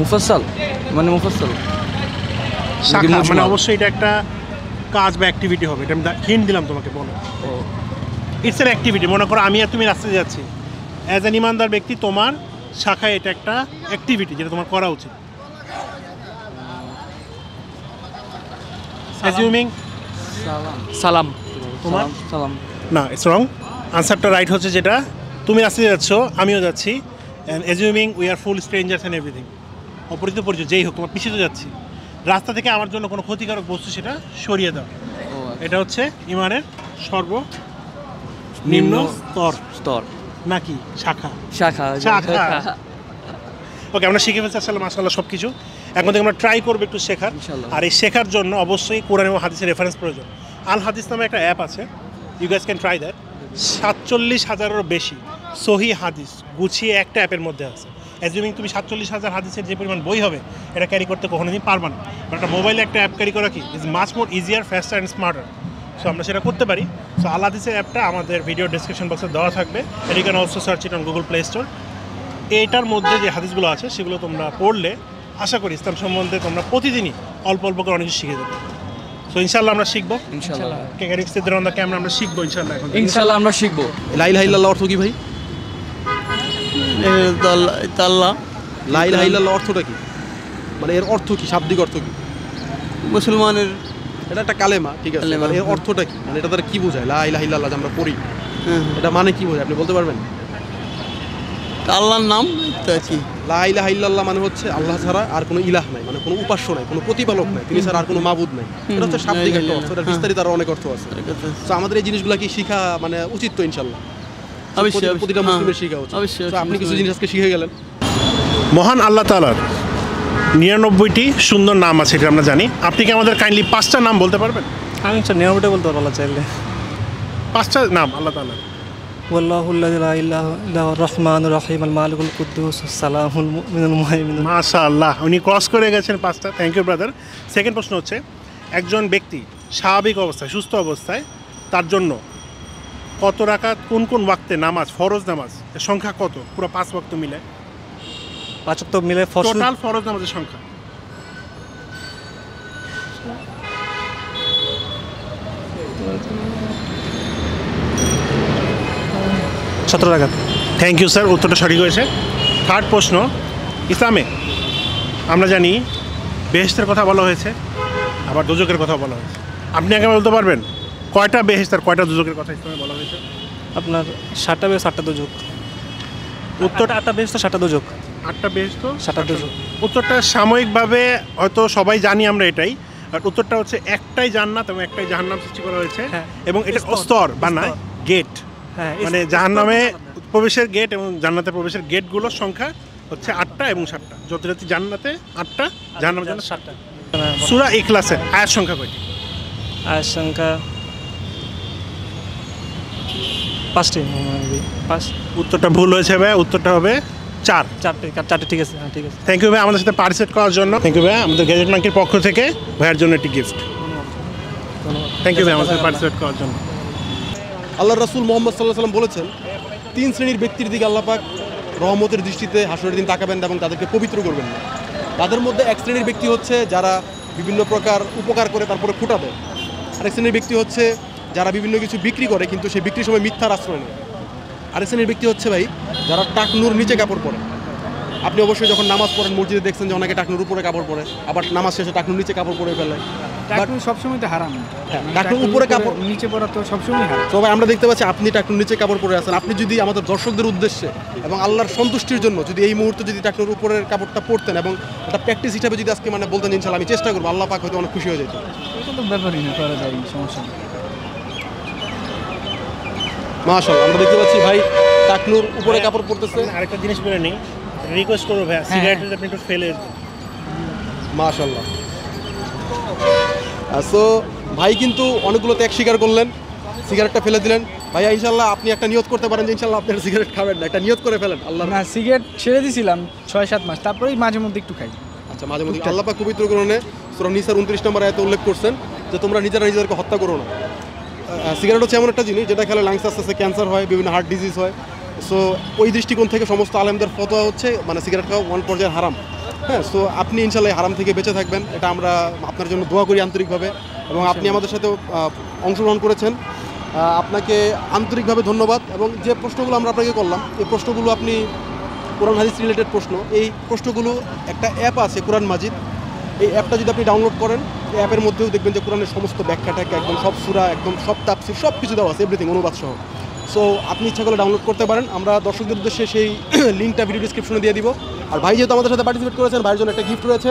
মুফাসসাল, মানে মুফাসসাল শাখা মানে অবশ্যই এটা একটা কাজ বা অ্যাক্টিভিটি হবে। এটা আমি হিন্ট দিলাম তোমাকে, বলো। It's an activity. মনে করো আমি আর তুমি রাস্তায় যাচ্ছি, অ্যাজ অ্যান ইমানদার ব্যক্তি তোমার শাখায় এটা একটা অ্যাক্টিভিটি যেটা তোমার করা উচিত। অ্যাজিউমিং সালাম। তোমার সালাম না, ইটস রং। আনসারটা রাইট হচ্ছে যেটা তুমি রাস্তায় যাচ্ছ, আমিও যাচ্ছি, and assuming we are full strangers and everything. অপরিচিত পরিচয় যেই হোক, তোমার পিছিয়ে তো যাচ্ছি, রাস্তা থেকে আমার জন্য কোনো ক্ষতিকারক বস্তু সেটা সরিয়ে দাও। এটা হচ্ছে ইমানের সর্বনিম্ন স্তর নাকি শাখা? শাখা। ওকে, আমরা শিখে ফেলছি আসলে মাশাআল্লাহ সব কিছু। এখন থেকে আমরা ট্রাই করবো একটু শেখার। আর এই শেখার জন্য অবশ্যই কোরআন এবং হাদিসের রেফারেন্স প্রয়োজন। আল হাদিস নামে একটা অ্যাপ আছে, you guys can try that. 47,000-এরও বেশি সহি হাদিস গুছিয়ে একটা অ্যাপের মধ্যে আছে। অ্যাজিউমিং তুমি 47,000 হাদিসের যে পরিমাণ বই হবে এটা ক্যারি করতে কখনো তুমি পারবা না। বাট একটা মোবাইলে একটা অ্যাপ ক্যারি করা কি is much more easier, ফাস্টার and smarter. So আমরা সেটা করতে পারি। সো আল হাদিসের অ্যাপটা আমাদের ভিডিও ডেসক্রিপশন বক্সে দেওয়া থাকবে। You can also search it on Google play store. এইটার মধ্যে যে হাদিসগুলো আছে সেগুলো তোমরা পড়লে আশা করি ইসলাম সম্বন্ধে তোমরা প্রতিদিনই অল্প অল্প করে অনেক কিছু শিখে দেবে। সো ইনশাআল্লাহ আমরা শিখবো। ইনশাআল্লাহ ক্যামেরা আমরা শিখবো ইনশাআল্লাহ। এখন ইনশাআল্লাহ আমরা শিখবো। লা ইলাহা ইল্লাল্লাহ অর্থ কি ভাই? আল্লাহ। লা ইলাহা ইল্লাল্লাহ অর্থটা কি? মানে এর অর্থ কি, শাব্দিক অর্থ কি? মুসলমানের এটা একটা কালেমা, ঠিক আছে, মানে এর অর্থটা কি, মানে এটা তারা কি বোঝায়? লা ইলাহা ইল্লাল্লাহ যে আমরা পড়ি, এটা মানে কি বোঝায় আপনি বলতে পারবেন? আল্লাহর নাম তো কি লা ইলাহা ইল্লাল্লাহ মানে হচ্ছে আল্লাহ ছাড়া আর কোনো ইলাহ নাই, মানে কোনো উপাস্য নাই, কোনো প্রতিপালক নাই, তিনি ছাড়া আর কোনো মাবুদ নাই। এটা হচ্ছে শাব্দিক একটা অর্থ, এটা বিস্তারিত আরো অনেক অর্থ আছে। তো আমাদের এই জিনিসগুলো কি শিখা মানে উচিত তো ইনশাআল্লাহ, অবশ্যই প্রতিটা মুসলিমের শিখা উচিত। অবশ্যই। তো আপনি কিছু জিনিস আজকে শিখে গেলেন। মহান আল্লাহ তাআলার 99টি সুন্দর নাম আছে, এটা আমরা জানি। আপনি কি আমাদের কাইন্ডলি 5টা নাম বলতে পারবেন? আমি 99টা বলতে পারবো চাইলে। 5টা নাম আল্লাহ তাআলার। ওয়াল্লাহুল্লাযী লা ইলাহা ইল্লা হুয়ার রহমানুর রহিম আল মালিকুল কুদ্দুস সালামুল মুমিনুল মুহাইমিনুল। মাশাআল্লাহ, উনি ক্রস করে গেছেন 5টা। Thank you brother. সেকেন্ড প্রশ্ন হচ্ছে, একজন ব্যক্তি স্বাভাবিক অবস্থায় সুস্থ অবস্থায় তার জন্য কত রাকাত কোন কোন ওয়াক্তে নামাজ, ফরজ নামাজ এর সংখ্যা কত? পুরো 5 ওয়াক্ত মিলে 5 ওয়াক্ত মিলে টোটাল ফরজ নামাজের সংখ্যা। 17 রাকাত। থ্যাংক ইউ স্যার, উত্তরটা সঠিক হয়েছে। থার্ড প্রশ্ন, ইসলামে আমরা জানি বেহেশতের কথা বলা হয়েছে, আবার দোজকের কথা বলা হয়েছে। আপনি আগে বলতে পারবেন কয়টা বেহেশত আর কয়টা দোজকের কথা ইসলামে বলা হয়েছে? আপনার 7টা বেহেশত 8টা দোজক। উত্তর 8টা বেহেশত 7টা দোজক। 8টা বেহেশত 7টা দোজক। উত্তরটা সাময়িকভাবে হয়তো সবাই জানি আমরা এটাই, আর উত্তরটা হচ্ছে একটাই জান্নাত এবং একটাই জাহান্নাম সৃষ্টি করা হয়েছে। এবং এটা স্তর বা না গেট, মানে জাহান্নামে প্রবেশের গেট এবং জান্নাতে প্রবেশের গেটগুলোর সংখ্যা হচ্ছে 8টা এবং 7টা। যথারীতি জান্নাতে 8টা, জাহান্নামের জন্য 7টা। সূরা ইখলাসের আয়াত সংখ্যা কয়টি? আয়াত সংখ্যা 5টি। উত্তরটা ভুল হয়েছে ভাই, উত্তরটা হবে 4। 4টে ঠিক আছে। হ্যাঁ ঠিক আছে। থ্যাংক ইউ ভাই আমাদের সাথে পার্টিসিপেট করার জন্য। থ্যাংক ইউ ভাই, আমাদের গ্যাজেট মার্কের পক্ষ থেকে ভাইয়ের জন্য একটি গিফট। থ্যাংক ইউ ভাই আমাদের সাথে পার্টিসিপেট করার জন্য। আল্লাহ রাসূল মুহাম্মদ সাল্লাল্লাহু আলাইহি ওয়াসাল্লাম বলেছেন, 3 শ্রেণীর ব্যক্তির দিকে আল্লাহ পাক রহমতের দৃষ্টিতে হাসরের দিন তাকাবেন না এবং তাদেরকে পবিত্র করবেন না। তাদের মধ্যে এক শ্রেণীর ব্যক্তি হচ্ছে যারা বিভিন্ন প্রকার উপকার করে তারপরে ফুটা দেয়। আরেক শ্রেণীর ব্যক্তি হচ্ছে যারা বিভিন্ন কিছু বিক্রি করে কিন্তু সেই বিক্রির সময় মিথ্যার আশ্রয় নেয়। আরেক শ্রেণীর ব্যক্তি হচ্ছে ভাই যারা টাকনুর নিচে কাপড় পরে। আপনি অবশ্যই যখন নামাজ পড়েন মসজিদে দেখছেন যে অনেকে টাকনুর উপরে কাপড় পরে, আবার নামাজ শেষে টাকনুর নিচে কাপড় পরে ফেলে। টাকনু সবসময় তো হারাম। টাকনুর উপরে কাপড় নিচে পরা তো সবসময় হারাম। সবাই আমরা দেখতে পাচ্ছি আপনি টাকনুর নিচে কাপড় পরে আছেন। আপনি যদি আমাদের দর্শকদের উদ্দেশ্যে এবং আল্লাহর সন্তুষ্টির জন্য যদি এই মুহূর্তে যদি টাকনুর উপরের কাপড়টা পরতেন এবং একটা প্র্যাকটিস হিসাবে যদি আজকে মানে বলতেন ইনশাআল্লাহ আমি চেষ্টা করবো, আল্লাহ পাক হয়তো অনেক খুশি হয়ে যেত। এটা তো ব্যাপারই না, করা যায়, সমস্যা নেই। মাশাআল্লাহ আমরা দেখতে পাচ্ছি ভাই টাকনুর উপরে কাপড় পরতেছে। আরেকটা জিনিস বলে নেই, রিকোয়েস্ট করবো ভাই সিগারেট আপনি একটু ফেলে। মাশাআল্লাহ। সো ভাই কিন্তু অনেকগুলো ত্যাগ স্বীকার করলেন, সিগারেটটা ফেলে দিলেন। ভাইয়া ইনশাআল্লাহ আপনি একটা নিয়ত করতে পারেন যে ইনশাআল্লাহ আপনি সিগারেট খাবেন না, একটা নিয়ত করে ফেলেন। আল্লাহ না, সিগারেট ছেড়ে দিয়েছিলাম 6-7 মাস, তারপরেই মাঝে মধ্যে একটু খাই। আচ্ছা, মাঝে মধ্যে। আল্লাহ পাক পবিত্র কোরআনে সূরা নিসার 29 নম্বর আয়াতে উল্লেখ করছেন যে তোমরা নিজেরা নিজেদেরকে হত্যা করো না। সিগারেট হচ্ছে এমন একটা জিনিস যেটা খেলে লাংস আস্তে আস্তে ক্যান্সার হয়, বিভিন্ন হার্ট ডিজিজ হয়। সো ওই দৃষ্টিকোণ থেকে সমস্ত আলেমদের ফতোয়া হচ্ছে মানে সিগারেট খাওয়া ওয়ান পর্যায়ের হারাম। হ্যাঁ, সো আপনি ইনশাআল্লাহ হারাম থেকে বেঁচে থাকবেন, এটা আমরা আপনার জন্য দোয়া করি আন্তরিকভাবে। এবং আপনি আমাদের সাথে অংশগ্রহণ করেছেন, আপনাকে আন্তরিকভাবে ধন্যবাদ। এবং যে প্রশ্নগুলো আমরা আপনাকে করলাম এই প্রশ্নগুলো আপনি কোরআন হাদিস রিলেটেড প্রশ্ন, এই প্রশ্নগুলো একটা অ্যাপ আছে কোরআন মাজিদ, এই অ্যাপটা যদি আপনি ডাউনলোড করেন এই অ্যাপের মধ্যেও দেখবেন যে কোরআনের সমস্ত ব্যাখ্যাটাকে একদম সব সূরা একদম সব তাফসীর সব কিছু দেওয়া আছে, এভরিথিং অনুবাদ সহ। সো আপনি ইচ্ছা করলে ডাউনলোড করতে পারেন। আমরা দর্শকদের উদ্দেশ্যে সেই লিঙ্কটা ভিডিও ডিসক্রিপশনে দিয়ে দিব। আর ভাই যেহেতু আমাদের সাথে পার্টিসিপেট করেছেন, ভাইয়ের জন্য একটা গিফট রয়েছে।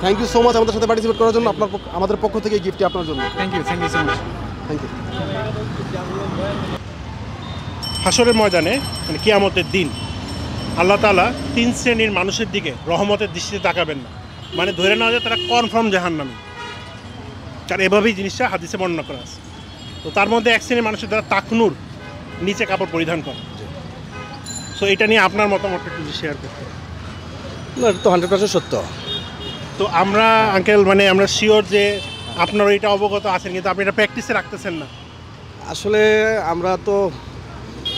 থ্যাংক ইউ সো মাচ আমাদের সাথে পার্টিসিপেট করার জন্য। আপনার আমাদের পক্ষ থেকে গিফটটি আপনার জন্য। Thank you so much. Thank you. হাসরের ময়দানে মানে কিয়ামতের দিন আল্লাহ তাআলা 3 শ্রেণীর মানুষের দিকে রহমতের দৃষ্টিতে তাকাবেন না, মানে ধরে নেওয়া যায় তারা কনফার্ম জাহান্নামী। কারণ এভাবেই জিনিসটা হাদিসে বর্ণনা করা আছে। তো তার মধ্যে এক শ্রেণীর মানুষের দ্বারা টাকনুর নিচে কাপড় পরিধান করে। সো এটা নিয়ে আপনার মতামতটা একটু শেয়ার করতে। না, এটা তো 100% সত্য। তো আমরা আঙ্কেল মানে আমরা শিওর যে আপনারা এটা অবগত আছেন, কিন্তু আপনি এটা প্র্যাকটিসে রাখতেছেন না। আসলে আমরা তো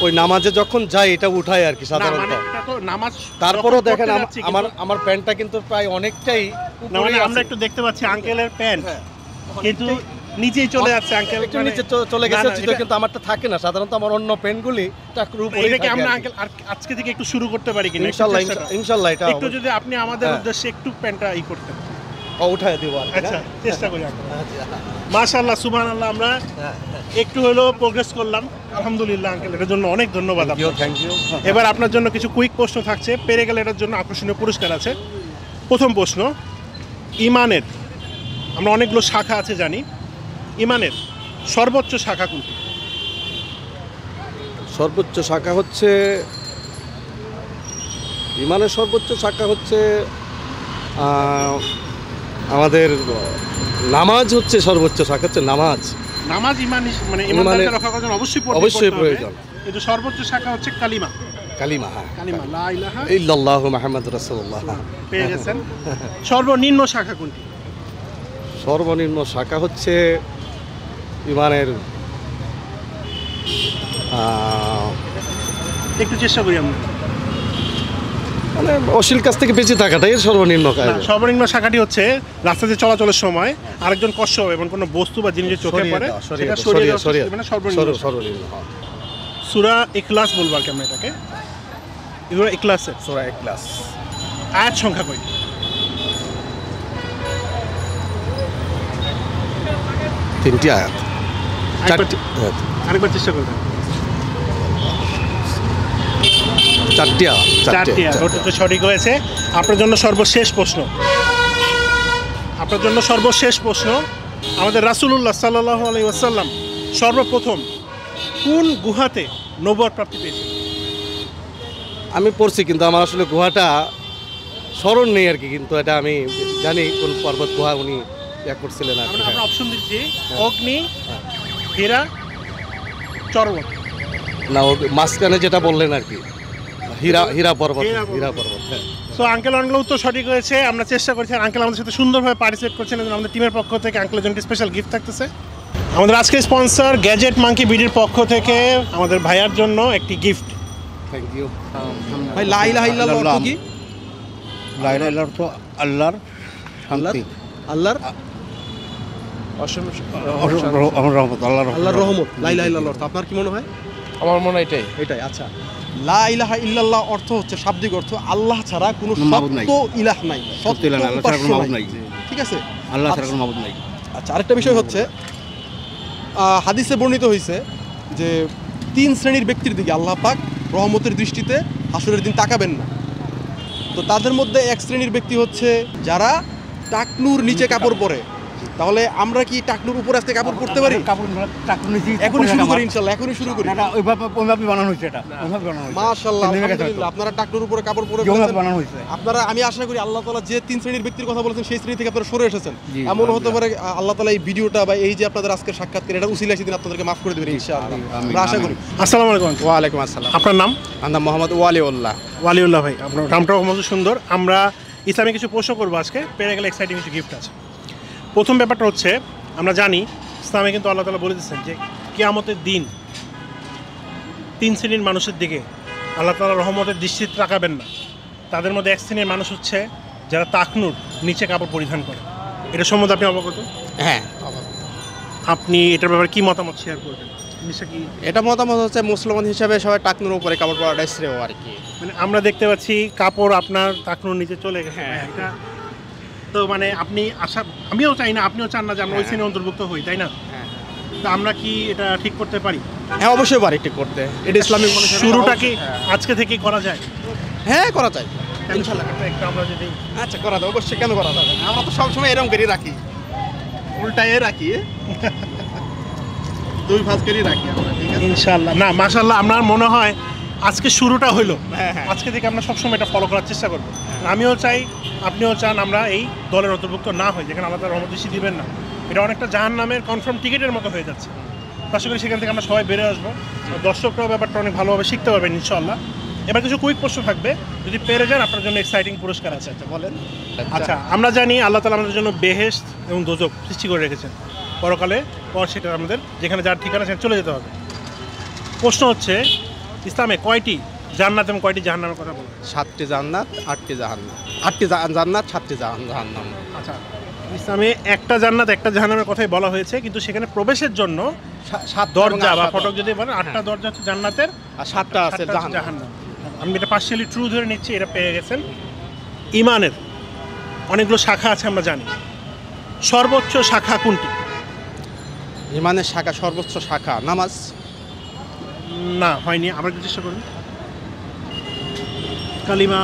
ওই নামাজে যখন যাই এটা উঠাই আর কি সাধারণত। নামাজ তারপরেও দেখেন আমার প্যান্টটা কিন্তু প্রায় অনেকটাই আমরা একটু দেখতে পাচ্ছি আঙ্কেলের প্যান্ট কিন্তু নিচেই চলে যাচ্ছে। আঙ্কেল একটু নিচে চলে গেছে, কিন্তু আমারটা থাকে না সাধারণত। আমার অন্য প্যান্টগুলি টাকুর উপরে এটাকে আমরা আঙ্কেল আর আজকে থেকে একটু শুরু করতে পারি কিনা? ইনশাআল্লাহ এটা একটু যদি আপনি আমাদের উদ্দেশ্যে একটু প্যান্টটা করতেন। উঠায় দেবো আর কি, আচ্ছা না? চেষ্টা করি মাশাআল্লাহ সুবহানাল্লাহ। আমরা একটু হলেও প্রোগ্রেস করলাম আলহামদুলিল্লাহ আঙ্কেল, এটার জন্য অনেক ধন্যবাদ আপনাকে। Thank you. এবার আপনার জন্য কিছু কুইক প্রশ্ন থাকছে, পেরে গেলে এটার জন্য আকর্ষণীয় পুরস্কার আছে। প্রথম প্রশ্ন, ইমানের আমরা অনেকগুলো শাখা আছে জানি, ইমানের সর্বোচ্চ শাখা কোনটি? সর্বোচ্চ শাখা হচ্ছে ইমানের সর্বোচ্চ শাখা হচ্ছে আমাদের নামাজ হচ্ছে সর্বোচ্চ শাখা, হচ্ছে নামাজ। নামাজ ইমান মানে ইমানদারকে রক্ষা করার জন্য অবশ্যই অবশ্যই পড়তে হবে। প্রয়োজন। কিন্তু সর্বোচ্চ শাখা হচ্ছে কালিমা। কালিমা, হ্যাঁ, কালিমা লা ইলাহা ইল্লাল্লাহু মুহাম্মাদুর রাসূলুল্লাহ। পেয়ে গেছেন। সর্বনিম্ন শাখা কোনটি? সর্বনিম্ন শাখা হচ্ছে ইমানের একটু চেষ্টা করি আমরা, মানে অশ্লীল কাছ থেকে বেঁচে থাকাটাই সর্বনিম্ন কাজ। সর্বনিম্ন শাখাটি হচ্ছে রাস্তাতে চলাচলের সময় আরেকজন কষ্ট হবে এবং কোনো বস্তু বা জিনিসের চোখে পড়ে সেটা সরিয়ে দেওয়া, মানে সর্বনিম্ন। সূরা ইখলাস বলবো আর কি আমরা এটাকে, সূরা ইখলাসের সূরা ইখলাস আয়াত সংখ্যা কয়টি? 3টি আয়াত। আরেকবার চেষ্টা করবেন। 4টি আয়াত। 4টি আয়াত, ওটা তো সঠিক হয়েছে। আপনার জন্য সর্বশেষ প্রশ্ন, আমাদের রাসূলুল্লাহ সাল্লাল্লাহু আলাইহি ওয়াসাল্লাম সর্বপ্রথম কোন গুহাতে নবুয়ত প্রাপ্তি পেয়েছেন? আমি পড়ছি কিন্তু আমার আসলে গুহাটা স্মরণ নেই আর কি, কিন্তু এটা আমি জানি কোন পর্বত গুহা উনি করছিলেন আর কি। আমরা অপশন দিচ্ছি অগ্নি, হীরা, চরবত। না, ও মাঝখানে যেটা বললেন আর কি, হীরা পর্বত। হ্যাঁ। সো আঙ্কেল অনেকগুলো উত্তর সঠিক হয়েছে। আমরা চেষ্টা করছি, আঙ্কেল আমাদের সাথে সুন্দরভাবে পার্টিসিপেট করছেন, আমাদের টিমের পক্ষ থেকে আঙ্কেলের জন্য স্পেশাল গিফট থাকতেছে। আমাদের আজকের স্পন্সর গ্যাজেট মাঙ্কি বিডির পক্ষ থেকে আমাদের ভাইয়ার জন্য একটি গিফট। থ্যাংক ইউ ভাই। লা ইলাহা ইল্লাল্লাহ অর্থ কি? লা ইলাহা ইল্লাল্লাহ অর্থ আল্লাহর শান্তি, আল্লাহর রহমত, আল্লাহর রহমত। লা ইলাহা ইল্লাল্লাহ অর্থ আপনার কি মনে হয়? আমার মনে হয় এটাই। আচ্ছা, লা ইলাহা ইল্লাল্লাহ অর্থ হচ্ছে শাব্দিক অর্থ আল্লাহ ছাড়া কোনো সত্য ইলাহ নাই, সত্য ইলাহ নাই, আল্লাহ ছাড়া কোনো মাবুদ নাই। ঠিক আছে, আল্লাহ ছাড়া কোনো মাবুদ নাই। আচ্ছা, আরেকটা বিষয় হচ্ছে হাদিসে বর্ণিত হয়েছে যে 3 শ্রেণীর ব্যক্তির দিকে আল্লাহ পাক রহমতের দৃষ্টিতে হাসরের দিন তাকাবেন না। তো তাদের মধ্যে এক শ্রেণীর ব্যক্তি হচ্ছে যারা টাকনুর নিচে কাপড় পরে। তাহলে আমরা কি টাকনুর উপরে আজকে কাপড় পরতে পারি? এখনই শুরু করি ইনশাআল্লাহ, এখনই শুরু করি। ওইভাবে বানানো হয়েছে এটা, মাশাআল্লাহ, আলহামদুলিল্লাহ। আপনারা টাকনুর উপরে কাপড় পরে ফেলেছেন। আপনারা, আমি আশা করি আল্লাহ তাআলা যে 3 শ্রেণীর ব্যক্তির কথা বলেছেন সেই শ্রেণী থেকে আপনারা সরে এসেছেন। এমন হতে পারে আল্লাহ তাআলা এই ভিডিওটা বা এই যে আপনাদের আজকের সাক্ষাৎকার এটা উসিলা সেদিন আপনাদেরকে মাফ করে দেবেন ইনশাআল্লাহ, আমরা আশা করি। আসসালামু আলাইকুম। ওয়া আলাইকুম আসসালাম। আপনার নাম? আমার নাম মোহাম্মদ ওয়ালিউল্লাহ। ওয়ালিউল্লাহ ভাই, আপনার নামটাও খুব সুন্দর। আমরা ইসলামিক কিছু প্রশ্ন করবো আজকে, পেরে গেলে এক্সাইটিং কিছু গিফট আছে। প্রথম ব্যাপারটা হচ্ছে, আমরা জানি ইসলামে কিন্তু আল্লাহ তাআলা বলে দিয়েছেন যে কিয়ামতের দিন 3 শ্রেণীর মানুষের দিকে আল্লাহ তাআলা রহমতের দৃষ্টি তাকাবেন না। তাদের মধ্যে এক শ্রেণীর মানুষ হচ্ছে যারা তাকনুর নিচে কাপড় পরিধান করে। এটা সম্বন্ধে আপনি অবগত? হ্যাঁ। আপনি এটার ব্যাপারে কি মতামত শেয়ার করবেন? এটা মতামত হচ্ছে মুসলমান হিসাবে সবাই টাকনুর উপরে কাপড় পরাটাই শ্রেয় আর কি। মানে আমরা দেখতে পাচ্ছি কাপড় আপনার টাকনুর নিচে চলে গেছে। হ্যাঁ, এটা তো মানে আপনি আমিও চাই না, আপনিও চান না যে আমরা ওই শ্রেণী অন্তর্ভুক্ত হই, তাই না? তো আমরা কি এটা ঠিক করতে পারি? হ্যাঁ, অবশ্যই পারি ঠিক করতে। এটা ইসলামিক শুরুটা কি আজকে থেকেই করা যায়? হ্যাঁ, করা যায় ইনশাআল্লাহ। একটা আমরা যদি আচ্ছা করা যায়, অবশ্যই, কেন করা যাবে না? আমরা তো সবসময় এরকম করে রাখি, উল্টায়ে রাখি, 2 ভাঁজ করে রাখি আমরা, ঠিক আছে ইনশাআল্লাহ। না মাশাআল্লাহ, আমার মনে হয় আজকে শুরুটা হলো, আজকে থেকে আমরা সবসময় এটা ফলো করার চেষ্টা করবো। আমিও চাই, আপনিও চান আমরা এই দলের অন্তর্ভুক্ত না হই যেখানে আল্লাহ তাআলা রহমত দৃষ্টি দিবেন না। এটা অনেকটা জাহান্নামের কনফার্ম টিকিটের মতো হয়ে যাচ্ছে। আশা করি সেখান থেকে আমরা সবাই বেড়ে আসবো, দর্শকরাও ব্যাপারটা অনেক ভালোভাবে শিখতে পারবেন ইনশাআল্লাহ। এবার কিছু কুইক প্রশ্ন থাকবে, যদি পেরে যান আপনার জন্য এক্সাইটিং পুরস্কার আছে। আচ্ছা বলেন। আচ্ছা, আমরা জানি আল্লাহ তাআলা আমাদের জন্য বেহেশত এবং দোজখ সৃষ্টি করে রেখেছেন। পরকালে পর সেটা আমাদের যেখানে যার ঠিকানা সেখানে চলে যেতে হবে। প্রশ্ন হচ্ছে, ইসলামে কয়টি জান্নাত এবং কয়টি জাহান্নামের কথা বলে? 7টি জান্নাত, 8টি জাহান্নাম। 8টি জান্নাত, 7টি জাহান্নাম। আচ্ছা, ইসলামে একটা জান্নাত একটা জাহান্নামের কথাই বলা হয়েছে, কিন্তু সেখানে প্রবেশের জন্য 7 দরজা বা ফটক যদি বলেন, 8টা দরজা হচ্ছে জান্নাতের আর 7টা আছে জাহান্নাম। আমি এটা পার্শিয়ালি ট্রু ধরে নিচ্ছি, এটা পেয়ে গেছেন। ইমানের অনেকগুলো শাখা আছে আমরা জানি, সর্বোচ্চ শাখা কোনটি? ইমানের শাখা, সর্বোচ্চ শাখা নামাজ। না, হয়নি, আবার একটু চেষ্টা করুন। কালিমা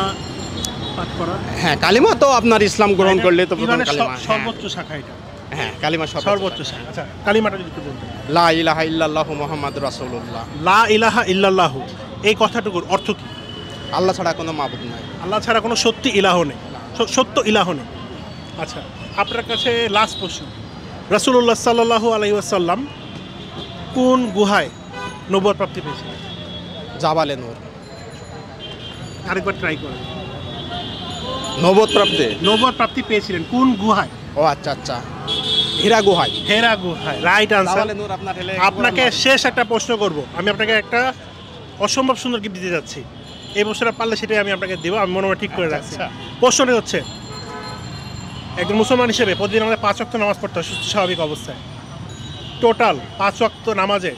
পাঠ করা। হ্যাঁ, কালিমা তো আপনার ইসলাম গ্রহণ করলে তো প্রথম ইমানের কালিমা। সর্বোচ্চ শাখা এটা। হ্যাঁ, কালিমা সর্বোচ্চ শাখা। আচ্ছা, কালিমাটা যদি একটু বলতেন। লা ইলাহা ইল্লাল্লাহু মুহাম্মাদুর রাসূলুল্লাহ। লা ইলাহা ইল্লাল্লাহু, এই কথাটুকুর অর্থ কি? আল্লাহ ছাড়া কোনো মাবুদ নাই। আল্লাহ ছাড়া কোনো সত্যি ইলাহ নেই, সত্য ইলাহ নেই। আচ্ছা, আপনার কাছে লাস্ট প্রশ্ন, রাসূলুল্লাহ সাল্লাল্লাহু আলাইহি ওয়াসাল্লাম কোন গুহায় নবুয়ত প্রাপ্তি পেয়েছিলেন? জাবালে নূর। আরেকবার ট্রাই করেন। নবুয়ত প্রাপ্তি, নবুয়ত প্রাপ্তি পেয়েছিলেন কোন গুহায়? ও আচ্ছা আচ্ছা, হীরা গুহায়। হেরা গুহায়, রাইট আনসার। জাবালে নূর আপনার হেলে। আপনাকে শেষ একটা প্রশ্ন করব, আমি আপনাকে একটা অসম্ভব সুন্দর গিফট দিতে যাচ্ছি। এই প্রশ্নটা পারলে সেটাই আমি আপনাকে দেবো, আমি মনে মনে ঠিক করে রাখছি। প্রশ্নটা হচ্ছে, একজন মুসলমান হিসেবে প্রতিদিন আমাদের 5 ওয়াক্ত নামাজ পড়তে হয় সুস্থ স্বাভাবিক অবস্থায়। টোটাল 5 ওয়াক্ত নামাজে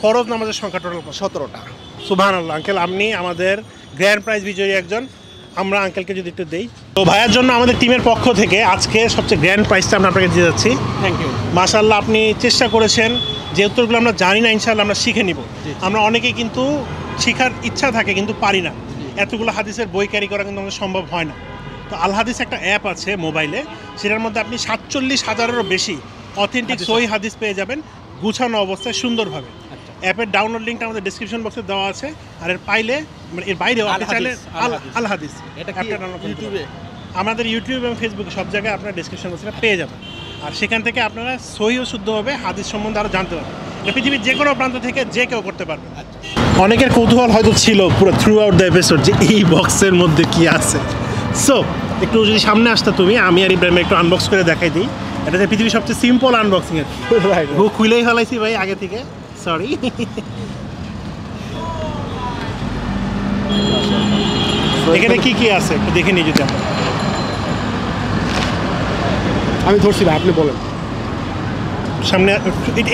ফরজ নামাজের সংখ্যা টোটাল 17টা। সুবহানাল্লাহ। আঙ্কেল, আপনি আমাদের গ্র্যান্ড প্রাইজ বিজয়ী একজন। আমরা আঙ্কেলকে যদি একটু দেই, তো ভাইয়ের জন্য আমাদের টিমের পক্ষ থেকে আজকে সবচেয়ে গ্র্যান্ড প্রাইজটা আমরা আপনাকে দিয়ে যাচ্ছি। Thank you. মাশাআল্লাহ, আপনি চেষ্টা করেছেন, যে উত্তরগুলো আমরা জানি না ইনশাআল্লাহ আমরা শিখে নিব। আমরা অনেকেই কিন্তু শেখার ইচ্ছা থাকে কিন্তু পারি না, এতগুলো হাদিসের বই ক্যারি করা কিন্তু আমাদের সম্ভব হয় না। তো আল হাদিস একটা অ্যাপ আছে মোবাইলে, সেটার মধ্যে আপনি 47,000-এরও বেশি অথেন্টিক সহিহ হাদিস পেয়ে যাবেন গুছানো অবস্থায় সুন্দরভাবে। অ্যাপের ডাউনলোড লিঙ্কটা আমাদের ডেসক্রিপশন বক্সে দেওয়া আছে। আর এর পাইলে মানে এর বাইরেও আপনি চাইলে আল হাদিস অ্যাপটা ডাউনলোড ইউটিউবে, আমাদের ইউটিউব এবং ফেসবুকে সব জায়গায় আপনারা ডেসক্রিপশন বক্সে পেয়ে যাবেন। আর সেখান থেকে আপনারা সহিহ ও শুদ্ধভাবে হাদিস সম্বন্ধে আরও জানতে পারবেন। এটা পৃথিবীর যে কোনো প্রান্ত থেকে যে কেউ করতে পারবে। অনেকের কৌতূহল হয়তো ছিল পুরো থ্রু আউট দ্য এপিসোড যে এই বক্সের মধ্যে কি আছে। সো একটু যদি সামনে আসতে তুমি, আমি আর ইব্রাহিম একটু আনবক্স করে দেখাই দিই। এটা যে পৃথিবীর সবচেয়ে সিম্পল আনবক্সিং এর। ও খুলেই ফেলাইছি ভাই আগে থেকে, সরি। এখানে কি কি আছে একটু দেখে নিই যদি আমরা। আমি ধরছি ভাই, আপনি বলেন। সামনে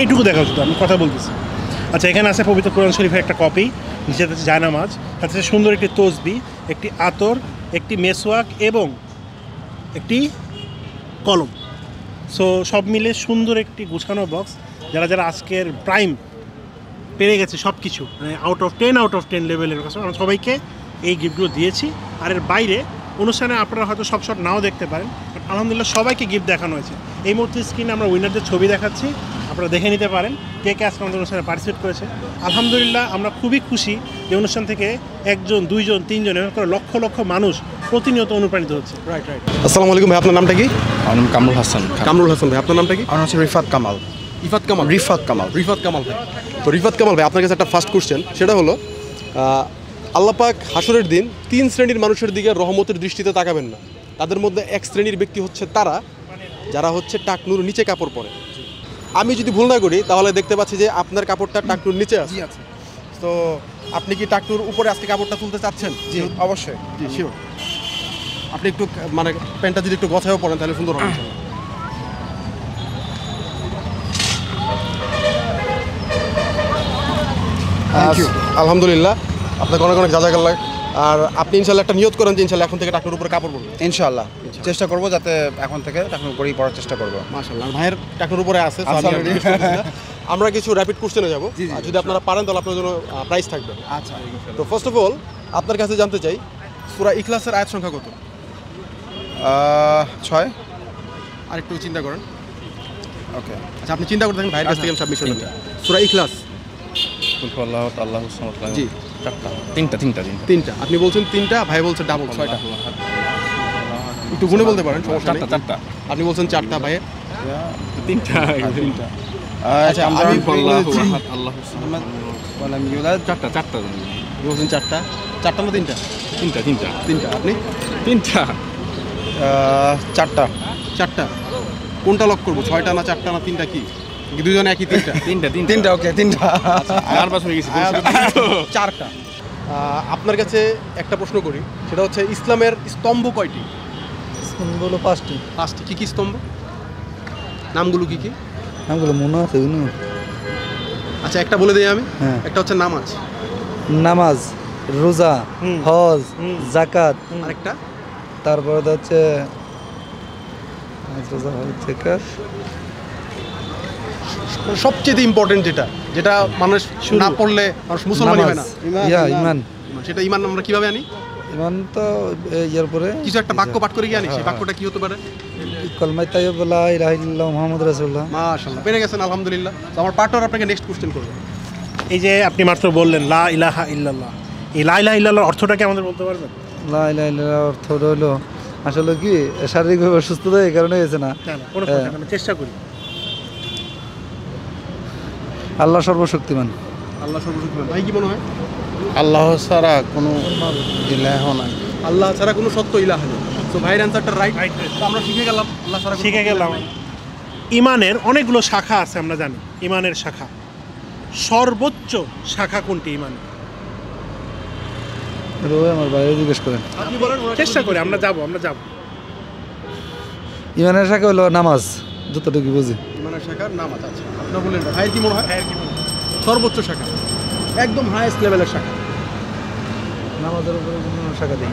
এইটুকু দেখা শুধু, আমি কথা বলতেছি। আচ্ছা, এখানে আছে পবিত্র কোরআন শরীফের একটা কপি, নিচে আছে জায়নামাজ, সাথে সুন্দর একটি তসবি, একটি আতর, একটি মেসওয়াক এবং একটি কলম। সো সব মিলে সুন্দর একটি গুছানো বক্স। যারা যারা আজকের প্রাইম পেরে গেছে সব কিছু, মানে আউট অফ 10 লেভেলের আমরা সবাইকে এই গিফটগুলো দিয়েছি। আর এর বাইরে অনুষ্ঠানে আপনারা হয়তো সব শট নাও দেখতে পারেন, বাট আলহামদুলিল্লাহ সবাইকে গিফট দেখানো হয়েছে। এই মুহূর্তে স্ক্রিনে আমরা উইনারদের ছবি দেখাচ্ছি, আপনারা দেখে নিতে পারেন কে কে আজকে আমাদের অনুষ্ঠানে পার্টিসিপেট করেছে। আলহামদুলিল্লাহ আমরা খুবই খুশি যে অনুষ্ঠান থেকে 1 জন 2 জন 3 জন এরকম করে লক্ষ লক্ষ মানুষ প্রতিনিয়ত অনুপ্রাণিত হচ্ছে। Right right. আসসালামু আলাইকুম ভাই, আপনার নামটা কি? আমার নাম কামরুল হাসান। কামরুল হাসান ভাই, আপনার নামটা কি? আমার হচ্ছে রিফাত কামাল। রিফাত কামাল। রিফাত কামাল। রিফাত কামাল ভাই। তো রিফাত কামাল ভাই, আপনার কাছে একটা ফার্স্ট কোশ্চেন, সেটা হলো আল্লাহ পাক হাসরের দিন 3 শ্রেণীর মানুষের দিকে রহমতের দৃষ্টিতে তাকাবেন না। তাদের মধ্যে 1 শ্রেণীর ব্যক্তি হচ্ছে তারা যারা হচ্ছে টাকনুর নিচে কাপড় পরে। আমি যদি ভুল না করি তাহলে দেখতে পাচ্ছি যে আপনার কাপড়টা টাকনুর নিচে আছে। তো আপনি কি টাকনুর উপরে আজকে কাপড়টা তুলতে চাচ্ছেন? জি অবশ্যই। জি শিওর। আপনি একটু মানে প্যান্টটা যদি একটু গছায়ও পরেন তাহলে সুন্দর হবে। আলহামদুলিল্লাহ, আপনাকে অনেক অনেক জাযাকাল্লাহ। আর আপনি ইনশাল্লাহ একটা নিয়ত করেন যে ইনশাল্লাহ এখন থেকে টাকনুর উপরে কাপড় পরবেন। ইনশাআল্লাহ চেষ্টা করব যাতে এখন থেকে টাকনুর উপরেই পড়ার চেষ্টা করব। মাশাআল্লাহ, ভাইয়ের টাকনুর উপরে আছে। আমরা কিছু র্যাপিড কোশ্চেনে যাব, যদি আপনারা পারেন তাহলে আপনার জন্য প্রাইজ থাকবে। আচ্ছা। তো ফার্স্ট অফ অল আপনার কাছে জানতে চাই সূরা ইখলাসের আয়াত সংখ্যা কত? 6। আর একটু চিন্তা করেন। ওকে। আচ্ছা, আপনি চিন্তা করে থাকেন, ভাইয়ের কাছ থেকে আমি সাবমিশন করব। সূরা ইখলাস। জি 3টা। আপনি বলছেন 3টা, ভাই বলছে ডাবল 6টা। একটু গুণে বলতে পারেন, সমস্যা নেই। 4টা। আপনি বলছেন 4টা, ভাই 3টা। আচ্ছা, আমি বলছি আল্লাহু সামাদ ওয়া লাম ইউলাদ। 4টা। বলছেন 4টা। 4টা না 3টা? 3টা। আপনি 3টা। 4টা। 4টা। কোনটা লক করব, 6টা না 4টা না 3টা? কি দুজনে একই? 3টা। ওকে 3টা। নার্ভাস হয়ে গেছি। 4টা। আপনার কাছে একটা প্রশ্ন করি, সেটা হচ্ছে ইসলামের স্তম্ভ কয়টি? স্তম্ভগুলো 5টি। 5টি। কি কি স্তম্ভ? নামগুলো কি কি? নামগুলো মনে আছে? আচ্ছা, একটা বলে দিই আমি। হ্যাঁ। একটা হচ্ছে নামাজ, নামাজ, রোজা, হজ, যাকাত। আরেকটা? তারপরে হচ্ছে সবচেয়ে ইম্পর্টেন্ট যেটা মানুষ না পড়লে মানুষ মুসলমানই হয় না, ইমান। সেটা ইমান আমরা কিভাবে আনি? ইমান তো ইয়ার পরে কিছু একটা বাক্য পাঠ করে কি আনি? সেই বাক্যটা কি হতে পারে? কলমাই তাইয়্যিব লা ইলাহা ইল্লাল্লাহ মুহাম্মাদুর রাসূলুল্লাহ। মাশাআল্লাহ, পেরে গেছেন আলহামদুলিল্লাহ। তো আমার পার্টনার আপনাকে নেক্সট কোশ্চেন করবে। এই যে আপনি মাত্র বললেন লা ইলাহা ইল্লাল্লাহ, এই লা ইলাহা ইল্লাল্লাহর অর্থটা কি আমাদের বলতে পারবেন? লা ইলাহা ইল্লাল্লাহর অর্থ হলো আসলে কি শারীরিকভাবে অসুস্থতা এই কারণে হয়েছে না, কোনো প্রশ্ন না, আমি চেষ্টা করি। আল্লাহ সর্বশক্তিমান। আল্লাহ সর্বশক্তিমান। ভাই কি মনে হয়? আল্লাহ ছাড়া কোনো ইলাহ নাই। আল্লাহ ছাড়া কোনো সত্য ইলাহ নেই। তো ভাইয়ের অ্যান্সারটা রাইট। তো আমরা শিখে গেলাম আল্লাহ ছাড়া শিখে গেলাম। ইমানের অনেকগুলো শাখা আছে, আমরা জানি ইমানের শাখা। সর্বোচ্চ শাখা কোনটি ইমানের? আমার বাইরে জিজ্ঞেস করেন, আপনি বলেন। চেষ্টা করি, আমরা যাব। ইমানের শাখা হলো নামাজ, যতটুকু বুঝি। ইমানের শাখা নামাজ। আচ্ছা, আপনারা বললেন ভাইয়ের কি মনে হয়? সর্বোচ্চ শাখা, একদম হাইয়েস্ট লেভেলের শাখা। নামাজের উপরে কোনো শাখা দেই।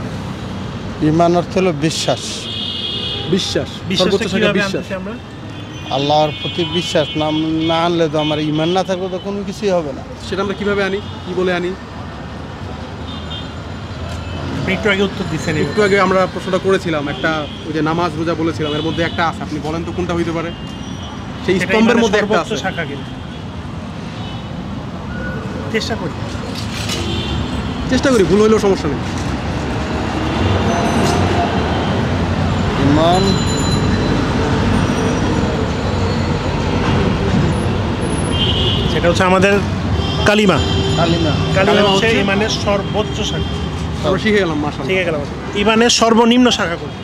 ইমান অর্থ হলো বিশ্বাস। বিশ্বাস, সর্বোচ্চ শাখা বিশ্বাস। আল্লাহর প্রতি বিশ্বাস না আনলে তো আমার ইমান না থাকলে তো কোনো কিছুই হবে না। সেটা আমরা কিভাবে আনি, কি বলে আনি? একটু আগে উত্তর দিচ্ছেন। একটু আগে আমরা প্রশ্নটা করেছিলাম, একটা ওই যে নামাজ রোজা বলেছিলাম, এর মধ্যে একটা আছে, আপনি বলেন তো কোনটা হইতে পারে? সেই স্তম্ভের মধ্যে একটা আছে। শাখা কিন্তু চেষ্টা করি, ভুল হইলেও সমস্যা নেই। ইমান সেটা হচ্ছে আমাদের কালিমা। কালিমা হচ্ছে ইমানের সর্বোচ্চ শাখা। আমরা শিখে গেলাম, মাশাআল্লাহ শিখে গেলাম। ইমানের সর্বনিম্ন শাখা কোনটি?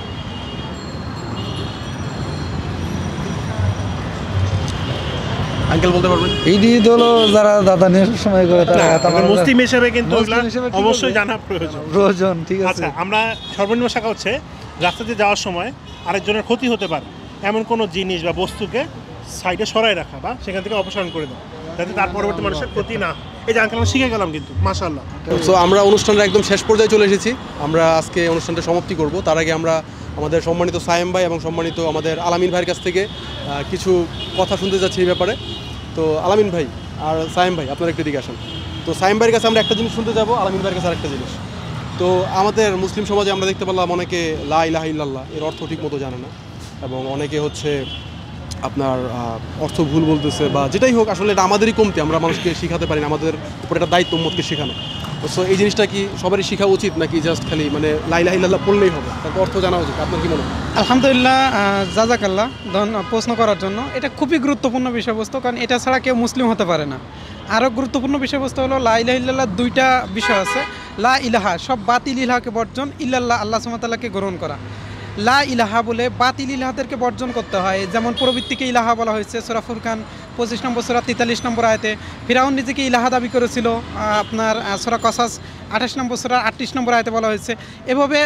আঙ্কেল বলতে পারবেন? এইটি হলো যারা দাদা নিয়ে সময় করে তারা মুসলিম হিসেবে কিন্তু অবশ্যই জানা প্রয়োজন। ঠিক আছে। আচ্ছা, আমরা সর্বনিম্ন শাখা হচ্ছে রাস্তাতে যাওয়ার সময় আরেকজনের ক্ষতি হতে পারে এমন কোনো জিনিস বা বস্তুকে সাইডে সরাই রাখা বা সেখান থেকে অপসারণ করে দেওয়া, যাতে তার পরবর্তী মানুষের ক্ষতি না। এই যে আঙ্কেল আমরা শিখে গেলাম কিন্তু, মাশাআল্লাহ। সো আমরা অনুষ্ঠানের একদম শেষ পর্যায়ে চলে এসেছি। আমরা আজকে অনুষ্ঠানটা সমাপ্তি করব। তার আগে আমরা আমাদের সম্মানিত সায়েম ভাই এবং সম্মানিত আমাদের আলামিন ভাইয়ের কাছ থেকে কিছু কথা শুনতে যাচ্ছি এই ব্যাপারে। তো আলামিন ভাই আর সায়েম ভাই, আপনারা একটু দিকে আসেন। তো সায়েম ভাইয়ের কাছে আমরা একটা জিনিস শুনতে যাব, আলামিন ভাইয়ের কাছে আরেকটা জিনিস। তো আমাদের মুসলিম সমাজে আমরা দেখতে পেলাম অনেকে লা ইলাহা ইল্লাল্লাহ এর অর্থ ঠিক মতো জানে না, এবং অনেকে হচ্ছে আপনার অর্থ ভুল বলতেছে বা যেটাই হোক, আসলে এটা আমাদেরই কমতি, আমরা মানুষকে শেখাতে পারি না, আমাদের উপর একটা দায়িত্ব উম্মতকে শেখানো। সো এই জিনিসটা কি সবারই শেখা উচিত, নাকি জাস্ট খালি মানে লা ইলাহা ইল্লাল্লাহ পড়লেই হবে, তার অর্থ জানা উচিত? আপনার কি মনে হয়? আলহামদুলিল্লাহ, জাযাকাল্লাহ প্রশ্ন করার জন্য। এটা খুবই গুরুত্বপূর্ণ বিষয়বস্তু, কারণ এটা ছাড়া কেউ মুসলিম হতে পারে না। আরও গুরুত্বপূর্ণ বিষয়বস্তু হলো লা ইলাহা ইল্লাল্লাহ দুইটা বিষয় আছে। লা ইলাহা সব বাতিল ইলাহাকে বর্জন, ইল্লাল্লাহ আল্লাহ সুবহানাহু ওয়া তাআলাকে গ্রহণ করা। লা ইলাহা বলে বাতিল ইলাহাদেরকে বর্জন করতে হয়। যেমন প্রবৃত্তিকে ইলাহা বলা হয়েছে সূরা ফুরকান 25 নম্বর সূরা 43 নম্বর আয়াতে। ফিরাউন নিজেকে ইলাহা দাবি করেছিল, আপনার সূরা কসাস 28 নম্বর সূরা 38 নম্বর আয়াতে বলা হয়েছে। এভাবে